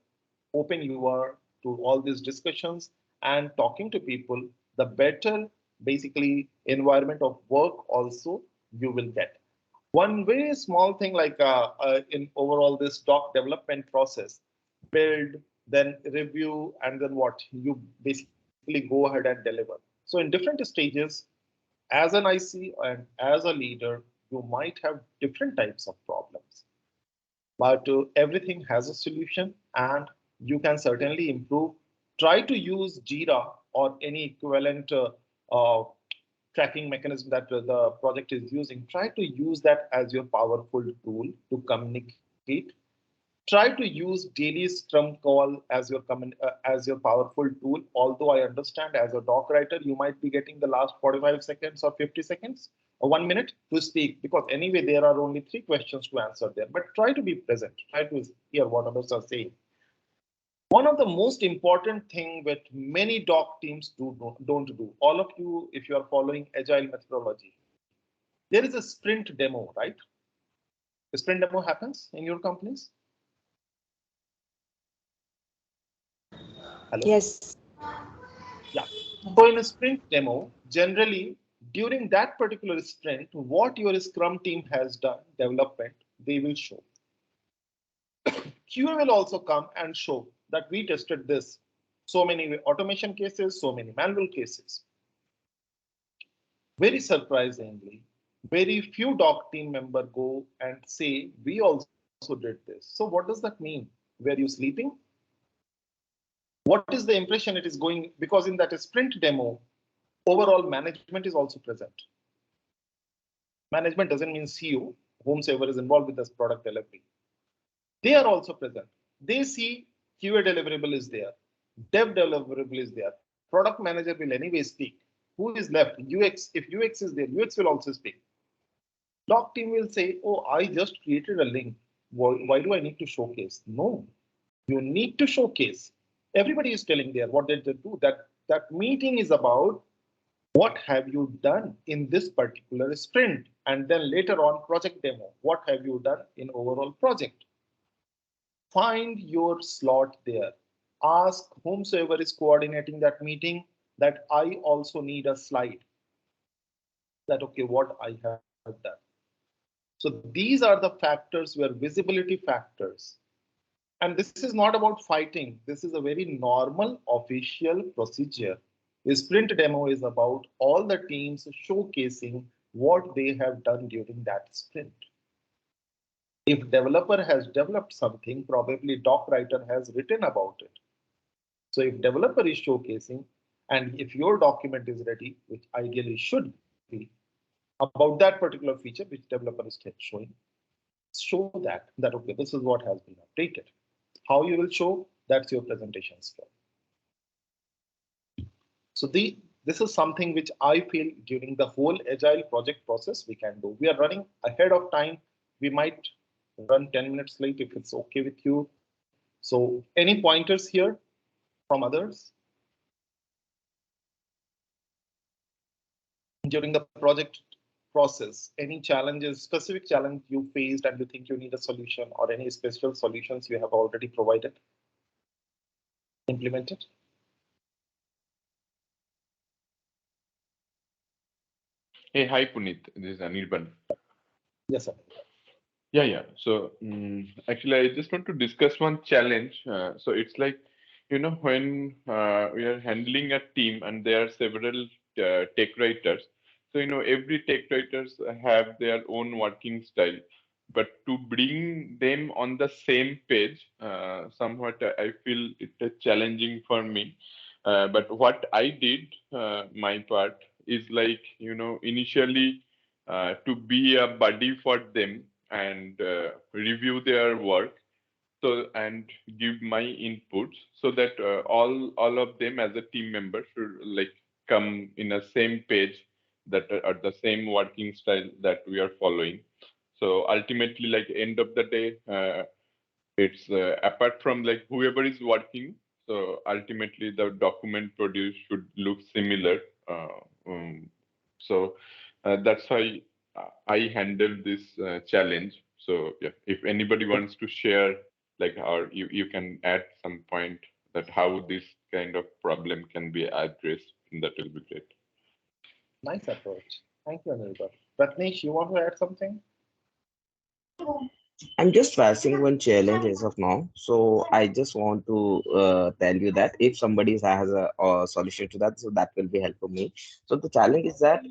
open you are to all these discussions and talking to people, the better basically environment of work also you will get. One very small thing like in overall this doc development process, build, then review, and then what? You basically go ahead and deliver. So in different stages, as an IC and as a leader, you might have different types of problems. But everything has a solution and you can certainly improve. Try to use Jira or any equivalent tracking mechanism that the project is using. Try to use that as your powerful tool to communicate. Try to use daily Scrum call as your powerful tool. Although I understand as a doc writer, you might be getting the last 45 seconds or 50 seconds or 1 minute to speak, because anyway there are only 3 questions to answer there. But try to be present. Try to hear what others are saying. One of the most important thing that many doc teams don't do, all of you, if you are following agile methodology, there is a sprint demo, right? The sprint demo happens in your companies? Hello? Yes. Yeah. So in a sprint demo, generally during that particular sprint, what your Scrum team has done, development, they will show. QA will also come and show that we tested this. So many automation cases, so many manual cases. Very surprisingly, very few doc team members go and say, we also did this. So what does that mean? Were you sleeping? What is the impression it is going? Because in that sprint demo, overall management is also present. Management doesn't mean CEO, whomsoever is involved with this product delivery. They are also present. They see QA deliverable is there, dev deliverable is there, product manager will anyway speak. Who is left? UX. If UX is there, UX will also speak. Doc team will say, oh, I just created a link. Why do I need to showcase? No, you need to showcase. Everybody is telling there what did they do. That meeting is about what have you done in this particular sprint, and then later on project demo. What have you done in overall project? Find your slot there. Ask whomsoever is coordinating that meeting that I also need a slide. That okay, what I have done. So these are the factors where visibility factors. And this is not about fighting. This is a very normal official procedure. The sprint demo is about all the teams showcasing what they have done during that sprint. If developer has developed something, probably doc writer has written about it. So if developer is showcasing, and if your document is ready, which ideally should be, about that particular feature which developer is showing, show that okay, this is what has been updated. How you will show, that's your presentation skill. So this is something which I feel during the whole agile project process we can do. We are running ahead of time. We might run 10 minutes late if it's okay with you. So any pointers here from others? During the project process, any challenges, specific challenge you faced and you think you need a solution, or any special solutions you have already provided, implemented? Hey, hi Punit, this is Anirban. Yes, sir. Yeah. So actually, I just want to discuss one challenge. So it's like, when we are handling a team and there are several tech writers. So, every tech writers have their own working style. But to bring them on the same page, somewhat I feel it's challenging for me. But what I did, my part, is like, initially to be a buddy for them and review their work, so and give my inputs, so that all of them as a team member should like come in a same page, that are the same working style that we are following. So ultimately, like end of the day, it's apart from like whoever is working, so ultimately the document produced should look similar. uh, um, so that's why I handle this challenge. So yeah, if anybody wants to share, like, or you can add some point that how this kind of problem can be addressed, that will be great. Nice approach. Thank you, Anirban. Ratnesh, you want to add something? I'm just facing one challenge as of now. So I just want to tell you that if somebody has a solution to that, so that will be helpful me. So the challenge is that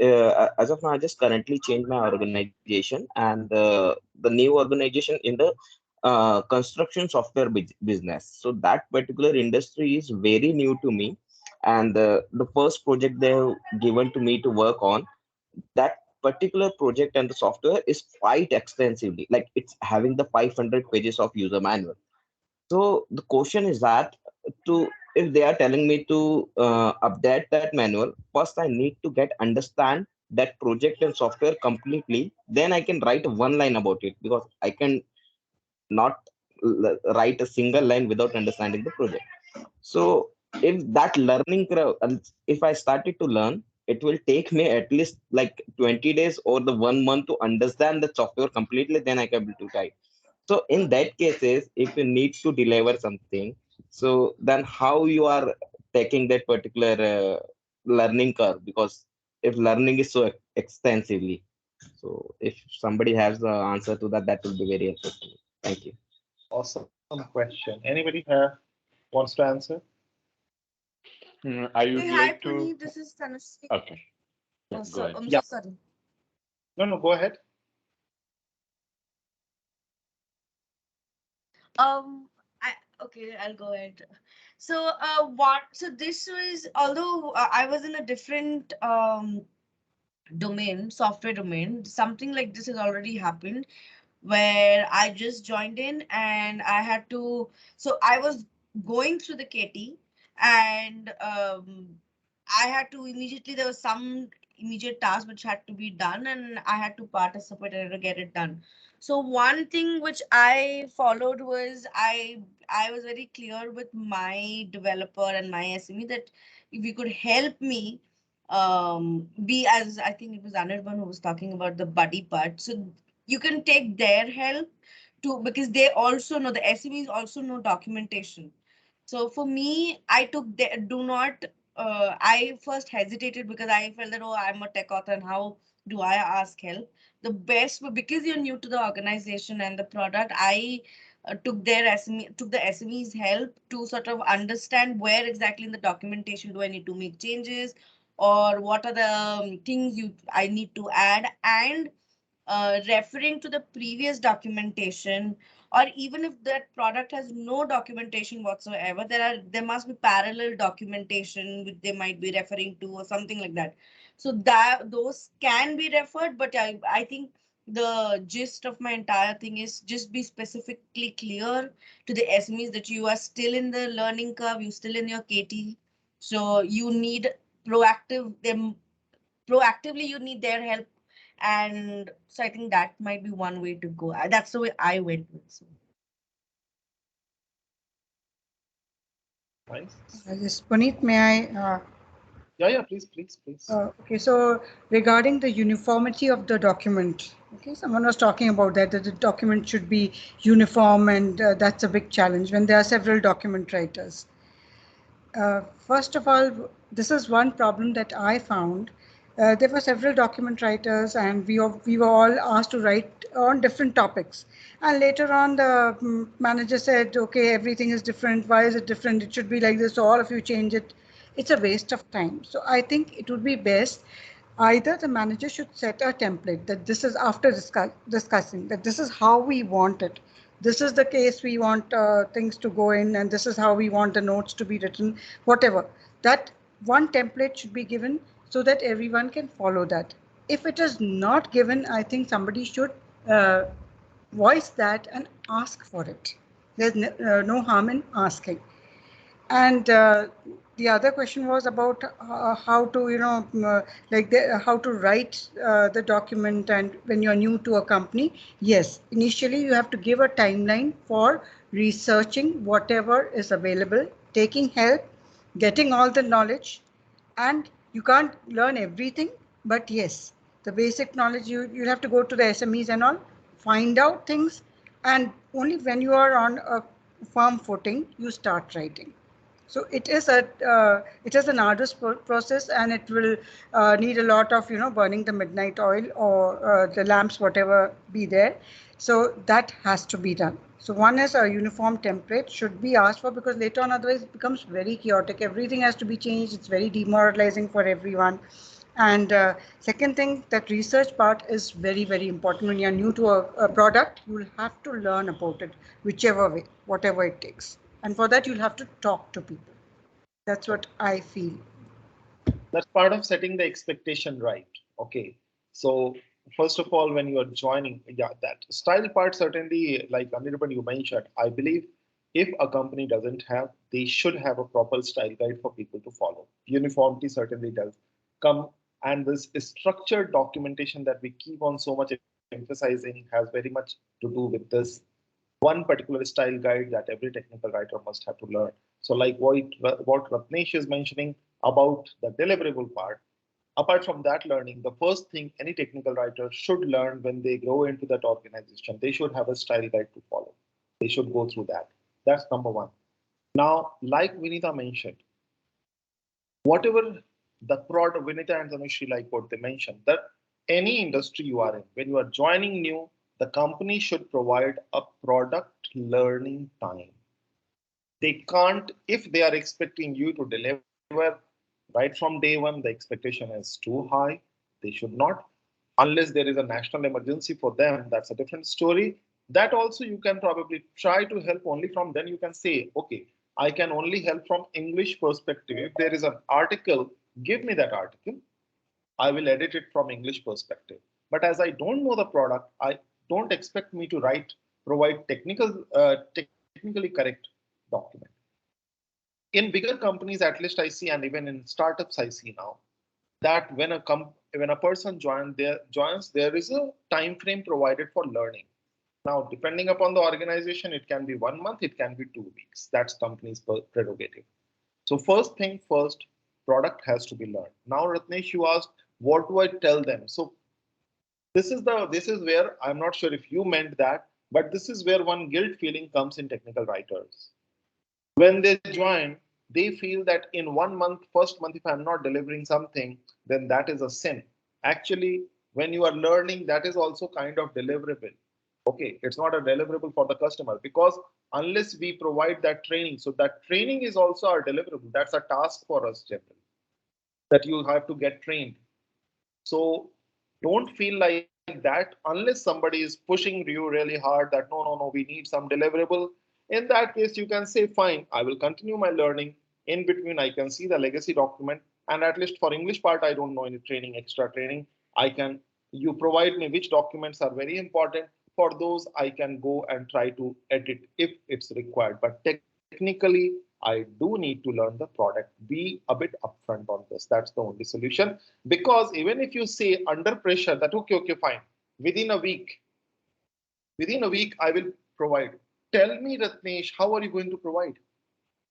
as of now, I just currently changed my organization, and the new organization in the construction software business. So that particular industry is very new to me, and the first project they have given to me to work on, that particular project and the software is quite extensively, like it's having the 500 pages of user manual. So the question is that, to if they are telling me to update that manual, first I need to get understand that project and software completely, then I can write one line about it, because I can not write a single line without understanding the project. So if that learning curve, if I started to learn, it will take me at least like 20 days or the 1 month to understand the software completely, then I can able to type. So in that cases, if you need to deliver something, so then how you are taking that particular learning curve, because if learning is so extensively. So if somebody has the answer to that, that will be very helpful to me. Thank you. Awesome question. Anybody have wants to answer? I would Hey, hi like to. Punit, this is Tanushree. Okay. Yeah, Oh, go ahead. I'm Yeah. so sorry. No, go ahead. I okay, I'll go ahead. So, so this was, although I was in a different domain, software domain, something like this has already happened where I just joined in and I had to, so I was going through the KT and I had to immediately, there was some immediate task which had to be done and I had to participate and to get it done. So one thing which I followed was I was very clear with my developer and my SME that if you could help me be, as I think it was Anirban who was talking about the buddy part. So you can take their help to, because they also know, the SMEs also know documentation. So for me, I took the, do not, I first hesitated because I felt that, oh, I'm a tech author and how do I ask help? The best, because you're new to the organization and the product, I took their SME, took the SME's help to sort of understand where exactly in the documentation do I need to make changes, or what are the things I need to add, and referring to the previous documentation, or even if that product has no documentation whatsoever, there must be parallel documentation which they might be referring to or something like that. So that those can be referred, but I think the gist of my entire thing is just be specifically clear to the SMEs that you are still in the learning curve, you're still in your KT, so you need proactively you need their help. And so I think that might be one way to go. That's the way I went with. So. Nice. Yes, Punit, may I Yeah, please. Okay, so regarding the uniformity of the document, okay, someone was talking about that the document should be uniform, and that's a big challenge when there are several document writers. First of all, this is one problem that I found. There were several document writers, and we were all asked to write on different topics. And later on, the manager said, "Okay, everything is different. Why is it different? It should be like this. So all of you change it." It's a waste of time. So I think it would be best either the manager should set a template that this is after discussing that this is how we want it, this is the case we want things to go in, and this is how we want the notes to be written, whatever. That one template should be given so that everyone can follow that. If it is not given, I think somebody should uh, voice that and ask for it. There's no harm in asking. And the other question was about how to, how to write the document. And when you're new to a company, yes, initially you have to give a timeline for researching whatever is available, taking help, getting all the knowledge. And you can't learn everything, but yes, the basic knowledge, you have to go to the SMEs and all, find out things, and only when you are on a firm footing, you start writing. So it is an arduous process, and it will need a lot of burning the midnight oil or the lamps, whatever be there. So that has to be done. So one is a uniform template should be asked for, because later on otherwise it becomes very chaotic. Everything has to be changed. It's very demoralizing for everyone. And second thing, that research part is very, very important. When you're new to a product, you'll have to learn about it, whichever way, whatever it takes. And for that, you'll have to talk to people. That's what I feel. That's part of setting the expectation right. Okay. So first of all, when you are joining, yeah, that style part certainly, like Anirban you mentioned, I believe if a company doesn't have, they should have a proper style guide for people to follow. Uniformity certainly does come, and this structured documentation that we keep on so much emphasizing has very much to do with this one particular style guide that every technical writer must have to learn. So, like what Ratnesh is mentioning about the deliverable part, apart from that learning, the first thing any technical writer should learn when they go into that organization, they should have a style guide to follow. They should go through that. That's number one. Now, like Vineeta mentioned, whatever the product, Vineeta and Tanushree, like what they mentioned, that any industry you are in, when you are joining new, the company should provide a product learning time. They can't, if they are expecting you to deliver right from day one, the expectation is too high. They should not, unless there is a national emergency for them, that's a different story. That also you can probably try to help only from, then you can say, okay, I can only help from English perspective. If there is an article, give me that article. I will edit it from English perspective. But as I don't know the product, I don't expect me to provide technically correct document. In bigger companies, at least I see, and even in startups, I see now that when a person joins, there is a time frame provided for learning. Now, depending upon the organization, it can be 1 month, it can be 2 weeks. That's company's prerogative. So first thing first, product has to be learned. Now, Ratnesh, you asked, what do I tell them? So this is where I'm not sure if you meant that, but this is where one guilt feeling comes in technical writers. When they join, they feel that in 1 month, first month, if I'm not delivering something, then that is a sin. Actually, when you are learning, that is also kind of deliverable. Okay, it's not a deliverable for the customer, because unless we provide that training, so that training is also our deliverable. That's a task for us generally, that you have to get trained. So don't feel like that unless somebody is pushing you really hard that no, we need some deliverable. In that case, you can say, fine, I will continue my learning. In between, I can see the legacy document. And at least for English part, I don't know any training, extra training. You provide me which documents are very important. For those, I can go and try to edit if it's required. But technically, I do need to learn the product. Be a bit upfront on this. That's the only solution. Because even if you say under pressure that, okay, fine, within a week, I will provide. Tell me, Ratnesh, how are you going to provide?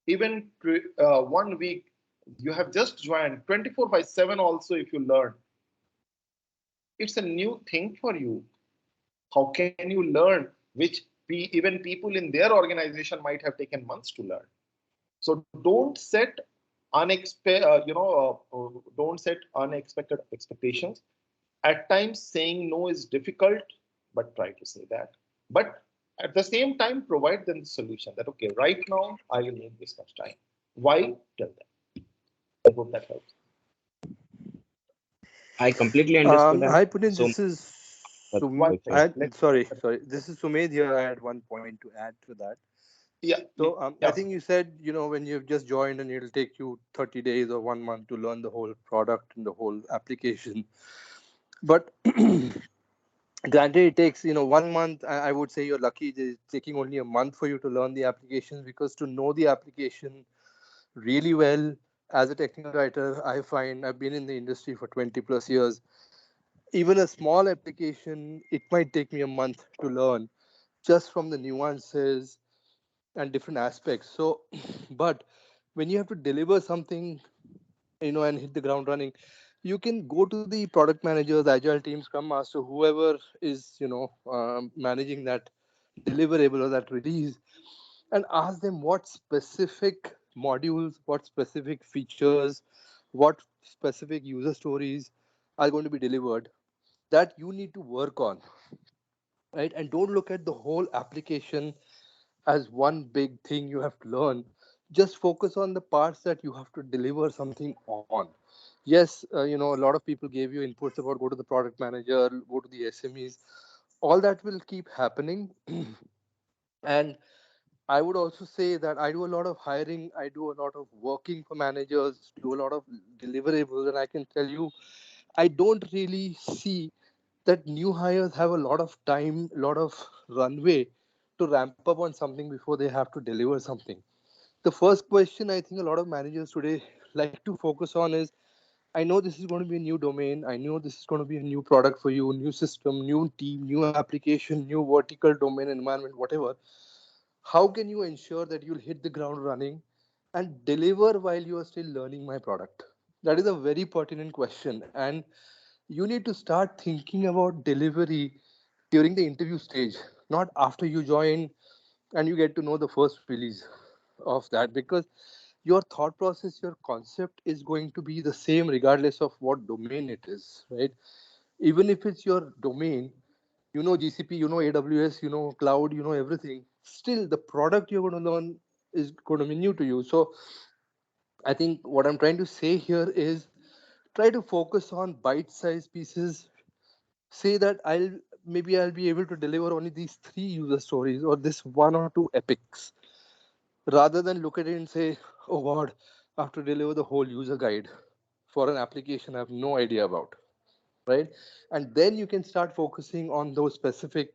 Even 1 week, You have just joined 24/7 also if you learn. It's a new thing for you. How can you learn which even people in their organization might have taken months to learn? So don't set don't set unexpected expectations. At times, saying no is difficult, but try to say that. But at the same time, provide them the solution that, okay, right now, I will need this much time. Why? Tell them. I hope that helps. I completely understood. And Hi, Punit. so This is that's One perfect. second. sorry. This is Sumedh here. I had one point to add to that. Yeah. So I Yes. think you said, when you've just joined and it'll take you 30 days or 1 month to learn the whole product and the whole application. But granted, it takes 1 month. I would say you're lucky. It's taking only a month for you to learn the application, because to know the application really well as a technical writer, I find I've been in the industry for 20 plus years. Even a small application, it might take me a month to learn just from the nuances and different aspects. So, but when you have to deliver something, and hit the ground running, you can go to the product managers, agile teams, scrum master, whoever is, managing that deliverable or that release, and ask them what specific modules, what specific features, what specific user stories are going to be delivered that you need to work on, right? And don't look at the whole application as one big thing you have to learn. Just focus on the parts that you have to deliver something on. Yes, a lot of people gave you inputs about go to the product manager, go to the SMEs. All that will keep happening. And I would also say that I do a lot of hiring, I do a lot of working for managers, do a lot of deliverables, and I can tell you, I don't really see that new hires have a lot of time, a lot of runway to ramp up on something before they have to deliver something. The first question I think a lot of managers today like to focus on is, I know this is going to be a new domain. I know this is going to be a new product for you, new system, new team, new application, new vertical domain environment, whatever. How can you ensure that you'll hit the ground running and deliver while you are still learning my product? That is a very pertinent question. And you need to start thinking about delivery during the interview stage, not after you join and you get to know the first release of that, because your thought process, your concept is going to be the same regardless of what domain it is, right? Even if it's your domain, GCP, AWS, cloud, everything, still the product you're going to learn is going to be new to you. So I think what I'm trying to say here is try to focus on bite-sized pieces. Say that I'll be able to deliver only these 3 user stories or this 1 or 2 epics, rather than look at it and say, oh God, I have to deliver the whole user guide for an application I have no idea about, right? And then you can start focusing on those specific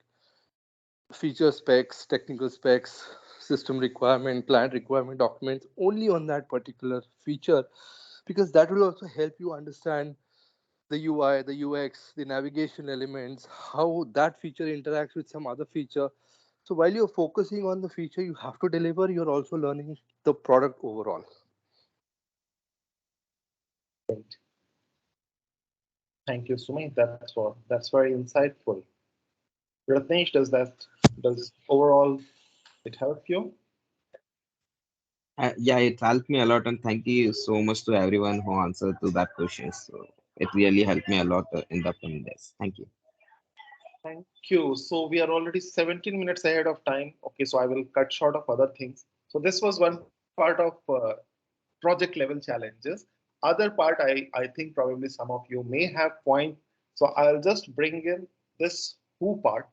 feature specs, technical specs, system requirement, client requirement documents only on that particular feature, because that will also help you understand the UI, the UX, the navigation elements, how that feature interacts with some other feature. So while you're focusing on the feature you have to deliver, you're also learning the product overall. Great. Thank you, Sumedh. That's very insightful. Ratnesh, does overall it help you? Yeah, it helped me a lot, and thank you so much to everyone who answered to that question. So it really helped me a lot in the upcoming days. Thank you. Thank you. So we are already 17 minutes ahead of time. Okay, so I will cut short of other things. So this was one part of project level challenges. Other part, I think probably some of you may have point. So I'll just bring in this who part.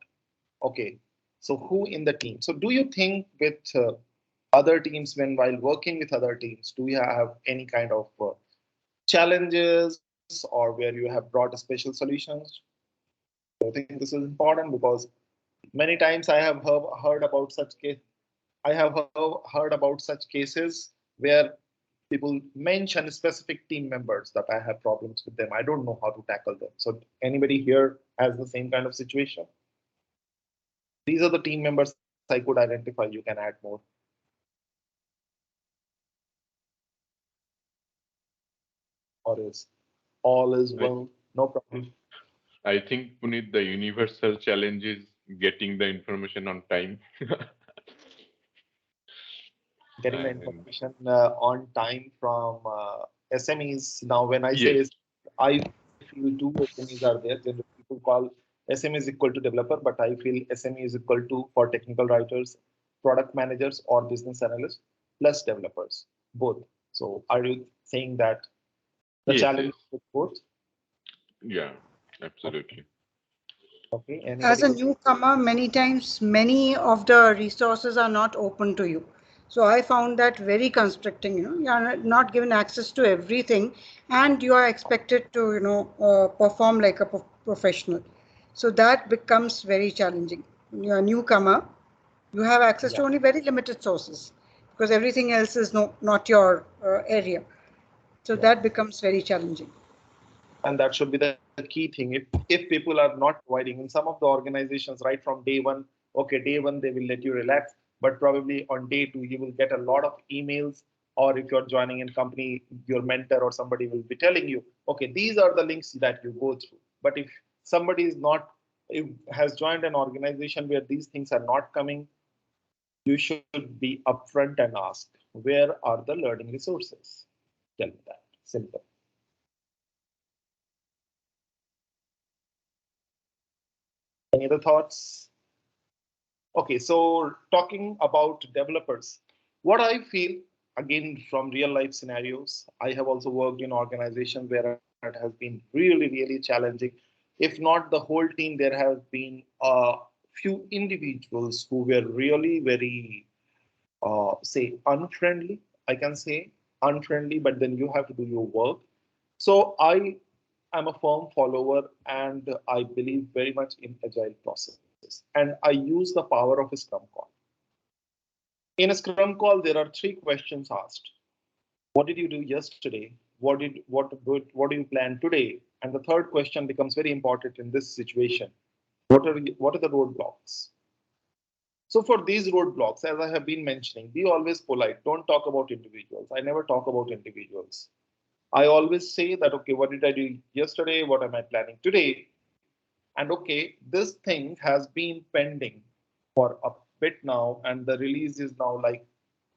Okay, so who in the team? So do you think with other teams, when while working with other teams, do you have any kind of challenges or where you have brought special solutions? I think this is important because many times I have heard about such case. I have heard about such cases where people mention specific team members that I have problems with them. I don't know how to tackle them. So anybody here has the same kind of situation? These are the team members I could identify. You can add more. or is all is I- well, no problem? I think, Punit, the universal challenge is getting the information on time. Getting the And information on time from SMEs. Now, when I yes, say I feel two SMEs are there. Generally, people call SME is equal to developer, but I feel SME is equal to for technical writers, product managers, or business analysts plus developers, both. So, are you saying that the yes, challenge yes. is with both? Yeah, absolutely. Okay, As anybody? a newcomer, many times many of the resources are not open to you. So I found that very constricting. You are not given access to everything, and you are expected to perform like a professional. So that becomes very challenging. When you are a newcomer, you have access Yeah. to only very limited sources because everything else is not your area. So Yeah. that becomes very challenging. And that should be the key thing. If people are not providing in some of the organizations right from day one, okay, day one they will let you relax, but probably on day two you will get a lot of emails, or if you're joining in company, your mentor or somebody will be telling you, okay, these are the links that you go through. But if somebody is not has joined an organization where these things are not coming, you should be upfront and ask, where are the learning resources? Tell me that. Simple. Any other thoughts? Okay, so talking about developers, what I feel, again from real life scenarios, I have also worked in organizations where it has been really, really challenging. If not the whole team, there have been a few individuals who were really very, say, unfriendly. I can say unfriendly, but then you have to do your work. So I'm a firm follower and I believe very much in agile processes. And I use the power of a Scrum call. In a Scrum call, there are three questions asked. What did you do yesterday? What do you plan today? And the third question becomes very important in this situation. What are the roadblocks? So for these roadblocks, as I have been mentioning, be always polite. Don't talk about individuals. I never talk about individuals. I always say that, okay, what did I do yesterday? What am I planning today? And okay, this thing has been pending for a bit now, and the release is now like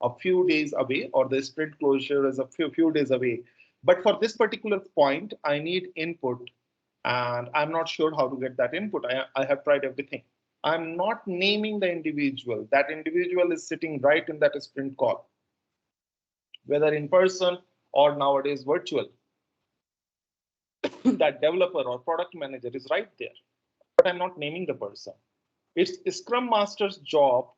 a few days away, or the sprint closure is a few days away. But for this particular point, I need input, and I'm not sure how to get that input. I have tried everything. I'm not naming the individual. That individual is sitting right in that sprint call, whether in person or nowadays virtual. That developer or product manager is right there, but I'm not naming the person. It's Scrum Master's job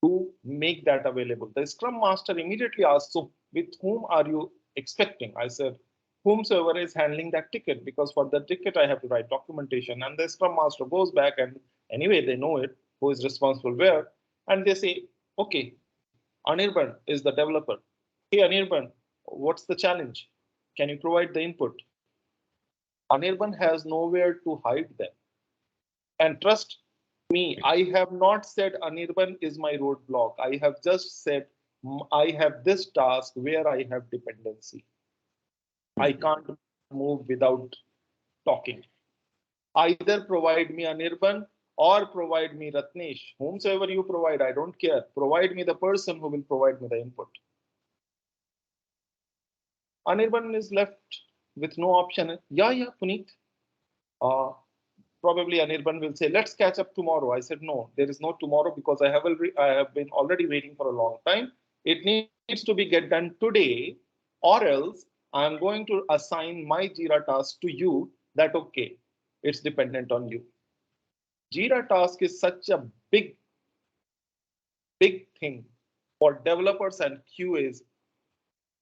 to make that available. The Scrum Master immediately asks, so with whom are you expecting? I said, whomsoever is handling that ticket, because for the ticket I have to write documentation. And the Scrum Master goes back and anyway, they know it, who is responsible where. And they say, okay, Anirban is the developer. Hey, Anirban, what's the challenge? Can you provide the input? Anirban has nowhere to hide them. And trust me, I have not said Anirban is my roadblock. I have just said I have this task where I have dependency. I can't move without talking. Either provide me Anirban or provide me Ratnesh. Whomsoever you provide, I don't care. Provide me the person who will provide me the input. Anirban is left with no option. Yeah, Punit. Uh, Probably Anirban will say, let's catch up tomorrow. I said, no, there is no tomorrow because I have been already waiting for a long time. It needs to be get done today, or else I'm going to assign my Jira task to you that, okay, it's dependent on you. Jira task is such a big thing for developers and QAs.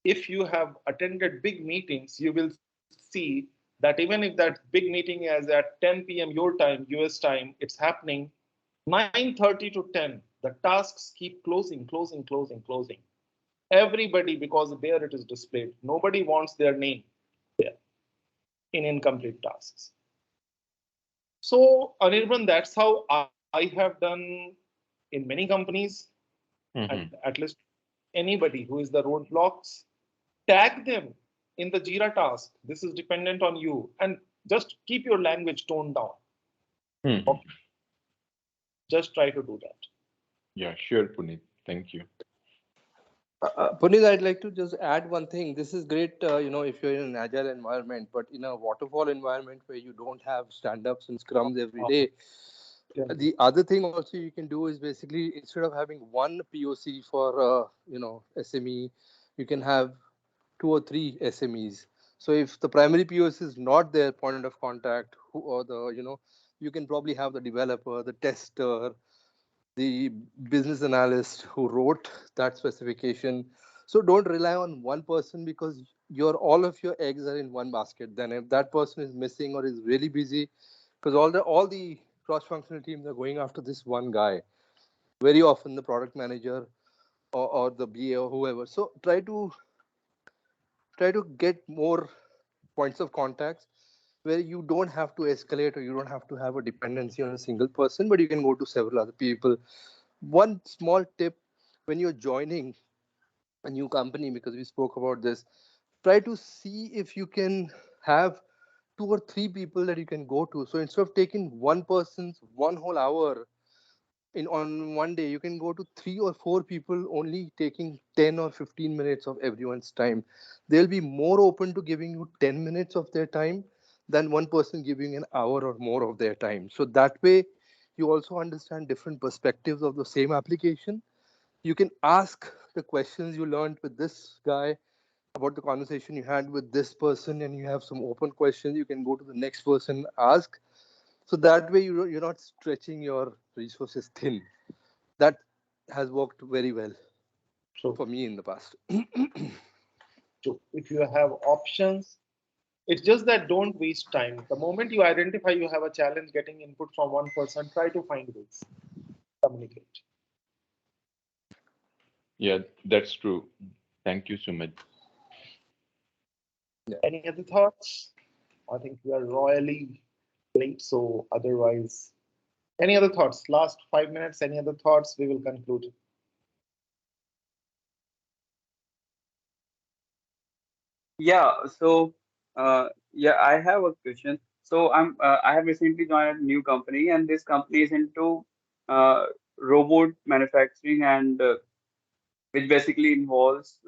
If you have attended big meetings, you will see that even if that big meeting is at 10 p.m. your time, US time, it's happening 9:30 to 10. The tasks keep closing. Everybody, because there it is displayed. Nobody wants their name there in incomplete tasks. So, Anirban, that's how I have done in many companies, Mm-hmm. at least anybody who is the roadblocks, tag them. in the Jira task, this is dependent on you, and just keep your language toned down. Okay. Just try to do that. Yeah, sure, Punit. Thank you. Punit, I'd like to just add one thing. This is great, if you're in an agile environment, but in a waterfall environment where you don't have stand-ups and scrums every day, the other thing also you can do is basically instead of having one POC for SME, you can have 2 or 3 SMEs. So if the primary POC is not their point of contact, you can probably have the developer, the tester, the business analyst who wrote that specification. So don't rely on one person because all of your eggs are in one basket. Then if that person is missing or is really busy, because all the cross-functional teams are going after this one guy. Very often the product manager or the BA or whoever. So try to get more points of contacts where you don't have to escalate or you don't have to have a dependency on a single person, but you can go to several other people. One small tip when you're joining a new company, because we spoke about this, try to see if you can have 2 or 3 people that you can go to. So instead of taking one person's one whole hour on one day, you can go to 3 or 4 people only taking 10 or 15 minutes of everyone's time. They'll be more open to giving you 10 minutes of their time than one person giving an hour or more of their time. So that way, you also understand different perspectives of the same application. You can ask the questions you learned with this guy about the conversation you had with this person, and you have some open questions. You can go to the next person, ask. So that way, you're not stretching your resources thin. That has worked very well for me in the past. So if you have options, it's just that don't waste time. The moment you identify you have a challenge getting input from one person, try to find ways. Communicate. Yeah, that's true. Thank you, Sumedh. Any other thoughts? I think we are royally late, so otherwise, any other thoughts? Last 5 minutes, any other thoughts? We will conclude. Yeah, so I have a question. So I have recently joined a new company, and this company is into uh, robot manufacturing, and which basically involves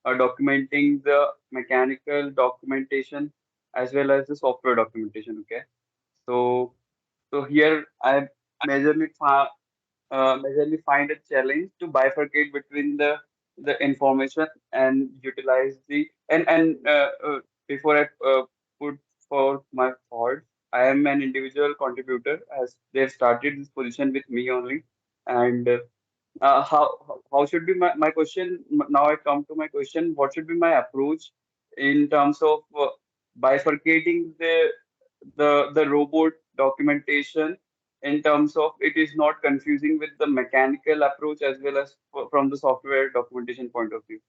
documenting the mechanical documentation as well as the software documentation. Okay, so here I majorly majorly find a challenge to bifurcate between the information and utilize the before I put forth my thoughts, I am an individual contributor as they've started this position with me only, and how should be my question now I come to my question, what should be my approach in terms of bifurcating the robot documentation in terms of it is not confusing with the mechanical approach as well as from the software documentation point of view.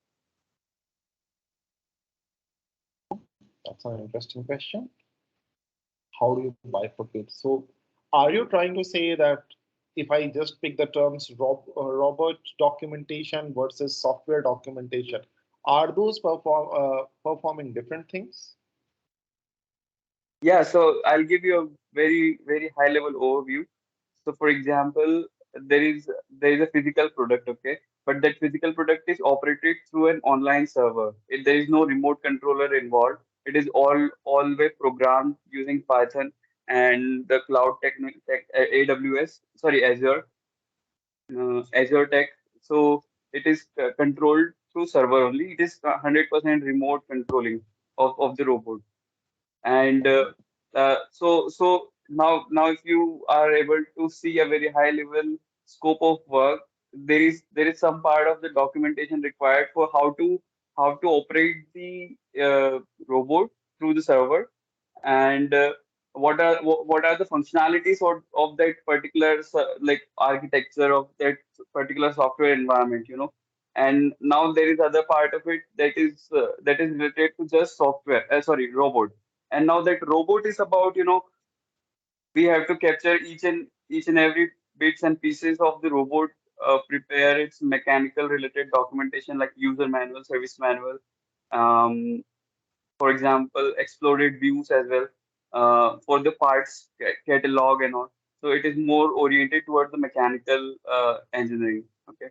That's an interesting question. How do you bifurcate? So, are you trying to say that if I just pick the terms robot documentation versus software documentation, are those performing different things? Yeah, so I'll give you a very, very high level overview. So for example, there is a physical product, okay, but that physical product is operated through an online server. There is no remote controller involved. It is always programmed using Python and the cloud tech AWS, sorry, Azure Tech. So it is controlled through server only. It is 100% remote controlling of the robot. And now if you are able to see a very high level scope of work, there is some part of the documentation required for how to operate the robot through the server, and what are the functionalities of that particular like architecture of that particular software environment, and now there is other part of it that is related to just software, sorry, robot. And now that robot is about, we have to capture each and every bits and pieces of the robot, prepare its mechanical related documentation like user manual, service manual, um, for example, exploded views as well for the parts catalog and all. So it is more oriented towards the mechanical engineering. Okay.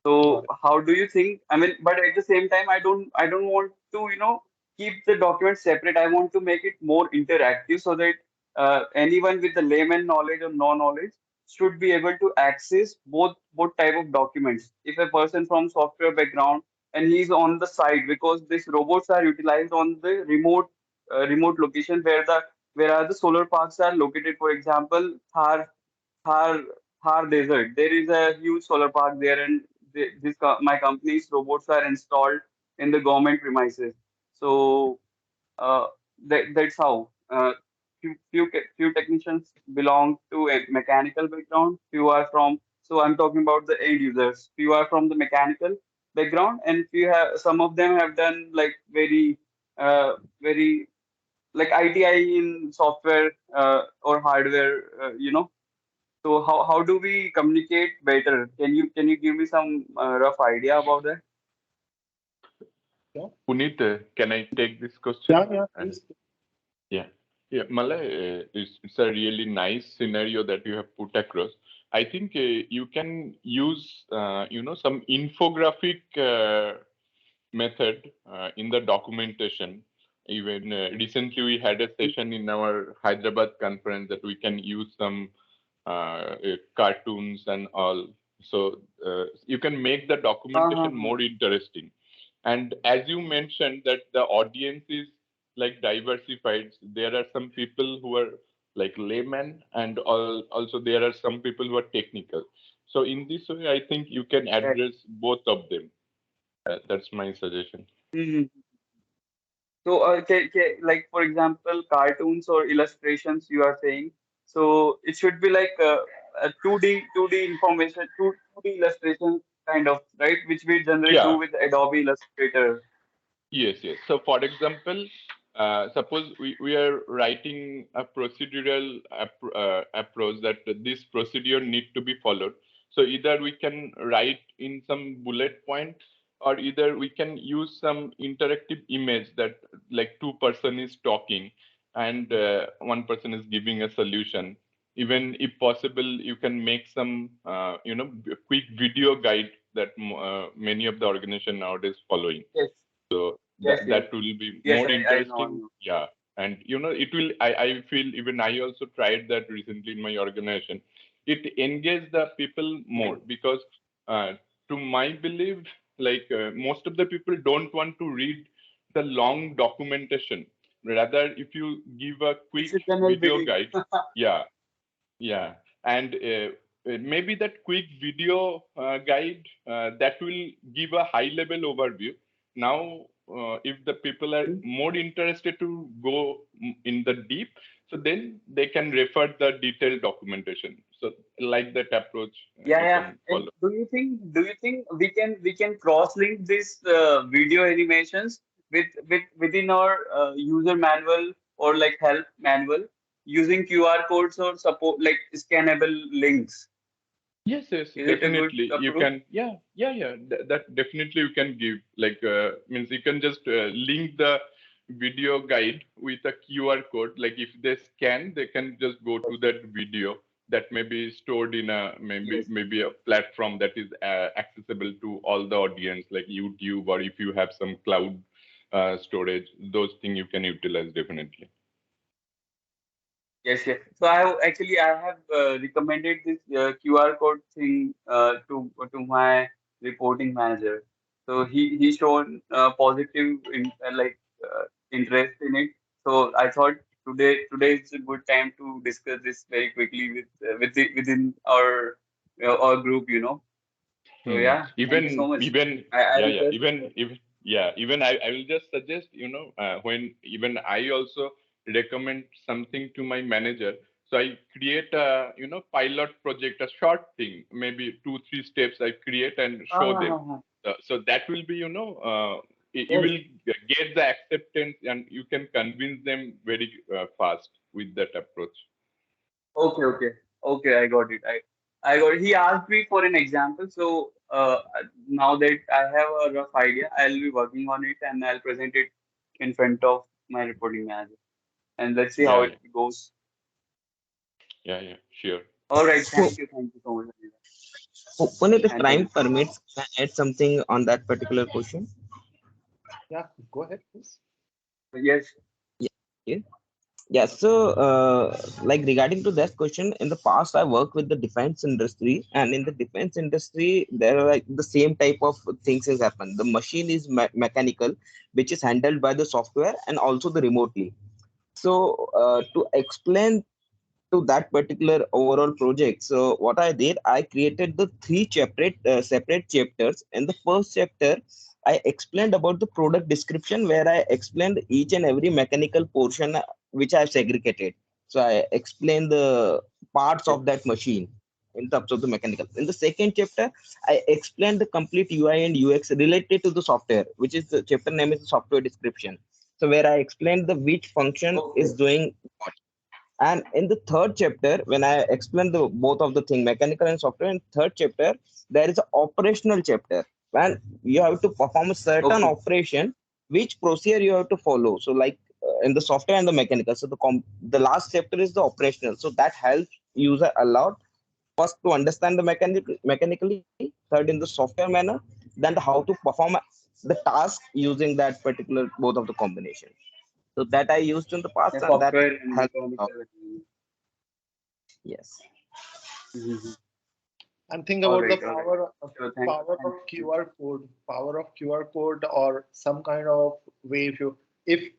So Got it. how do you think? I mean, but at the same time, I don't want to, keep the documents separate. I want to make it more interactive so that anyone with the layman knowledge or no knowledge should be able to access both type of documents. If a person from software background and he's on the site, because these robots are utilized on the remote location where are the solar parks are located. For example, Thar Thar Desert. There is a huge solar park there, and my company's robots are installed in the government premises. So that's how. Few technicians belong to a mechanical background. Few are from. So I'm talking about the end users. Few are from the mechanical background, and few have. Some of them have done like very like ITI in software or hardware. So how do we communicate better? Can you give me some rough idea about that? Yeah, Punit, can I take this question? yeah, And please. yeah, yeah, Malay, it's a really nice scenario that you have put across. I think you can use, some infographic method in the documentation. Even recently, we had a session in our Hyderabad conference that we can use some cartoons and all. So you can make the documentation Uh-huh. more interesting. And as you mentioned that the audience is like diversified, there are some people who are like laymen, and also there are some people who are technical. So in this way, I think you can Yes. address both of them. That's my suggestion. Mhm. So, like for example, cartoons or illustrations you are saying. So it should be like a 2D information, 2D illustration kind of, right? Which we generally do Yeah. with Adobe Illustrator. Yes, yes. So, for example, suppose we are writing a procedural approach that this procedure need to be followed. So, either we can write in some bullet point, or either we can use some interactive image that like two-person is talking and one person is giving a solution. Even if possible, you can make some, quick video guide that many of the organization nowadays following. Yes, So yes, yes, that will be yes. more I know, I interesting. know. Yeah. And it will, I feel even I also tried that recently in my organization. It engage the people more because to my belief, like most of the people don't want to read the long documentation. Rather, if you give a It's quick a general video belief. guide, yeah, yeah, and maybe that quick video guide that will give a high level overview. Now, if the people are more interested to go in the deep, so then they can refer the detailed documentation. So, like that approach, Yeah, you yeah. can And follow. do you think we can cross-link this video animations within our user manual or like help manual using QR codes or support like scannable links? Yes, yes, Is it a good definitely. You approach? can, yeah, yeah, yeah. That definitely you can give. Like, means you can just link the video guide with a QR code. Like, if they scan, they can just go to that video that may be stored in a Yes. maybe a platform that is accessible to all the audience, like YouTube, or if you have some cloud storage, those things you can utilize definitely. Yes, yes. So I have recommended this QR code thing to my reporting manager. So he shown positive interest in it. So I thought today is a good time to discuss this very quickly within our group. So Hmm. yeah, thank you so much. I Yeah, yeah. request. Even I will just suggest, when even I also recommend something to my manager. So I create a, pilot project, a short thing, maybe 2, 3 steps I create and show them. Ah, So that will be, you yes. will get the acceptance and you can convince them very fast with that approach. Okay, okay, okay. I got it. I got it. He asked me for an example, so now that I have a rough idea, I'll be working on it and I'll present it in front of my reporting manager, and let's see how Yeah, it goes. yeah, sure. All right, So, thank you so much, Punit, if and time Teja. permits, can I add something on that particular question? Yeah, go ahead, please. Yes. Yeah. Yeah, so like regarding to that question, in the past I worked with the defense industry, and in the defense industry, there are like the same type of things has happened. The machine is mechanical, which is handled by the software and also the remotely. So to explain to that particular overall project, so what I did, I created the three separate chapters. In the first chapter, I explained about the product description, where I explained each and every mechanical portion which I have segregated. So I explained the parts Yes. of that machine in terms of the mechanical. In the second chapter, I explained the complete UI and UX related to the software, which is the chapter name is software description. So where I explained the which function Okay. is doing what. And in the third chapter, when I explain the both of the thing, mechanical and software, in third chapter, there is an operational chapter when you have to perform a certain Okay. operation, which procedure you have to follow. So like in the software and the mechanical. So the last chapter is the operational. So that helps user a lot. First to understand the mechanically, third in the software manner, then the how to perform the task using that particular both of the combination. So that I used in the past, The and that software and helped mechanical. out. Yes. Mm-hmm. And think All about the right, all right. Sure, power thank of you. QR code, or some kind of way. If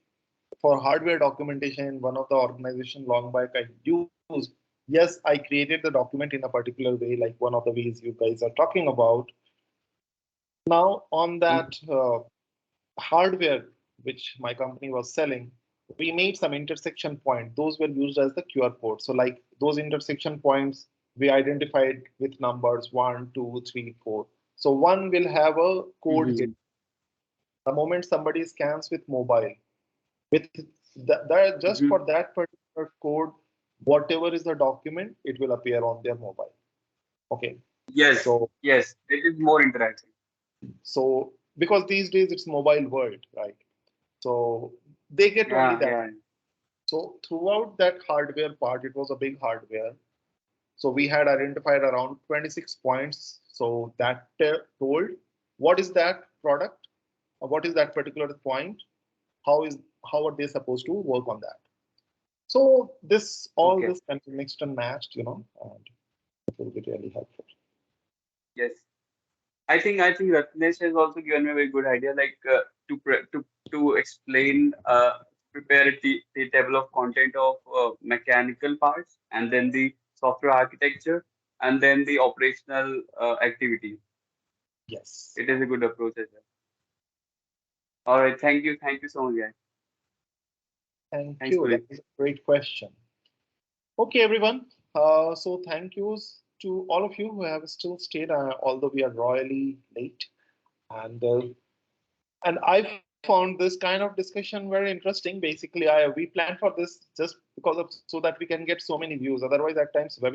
for hardware documentation in one of the organization long back I used, yes, I created the document in a particular way, like one of the ways you guys are talking about. Now on that hardware which my company was selling, we made some intersection point. Those were used as the QR code. So like those intersection points, we identified with numbers 1, 2, 3, 4. So one will have a code hit. Mm-hmm. The moment somebody scans with mobile, with that just Mm-hmm. for that particular code, whatever is the document, it will appear on their mobile. Okay. Yes, So yes, it is more interactive. so because these days it's mobile world, right? So they get only Yeah, that. yeah. So throughout that hardware part, it was a big hardware. So we had identified around 26 points. So that told what is that product, what is that particular point, how are they supposed to work on that. So this all Okay. this can be mixed and matched, and it will be really helpful. Yes. I think Ratnesh has also given me a very good idea, like to explain, prepare the table of content of mechanical parts, and then the software architecture, and then the operational activity. Yes. It is a good approach as well. All right, thank you so much, guys. Thank Thanks, you. That Punit. is a great question. Okay, everyone. So thank yous to all of you who have still stayed, although we are royally late. And I found this kind of discussion very interesting. Basically, we planned for this just because of so that we can get so many views. Otherwise, at times webinars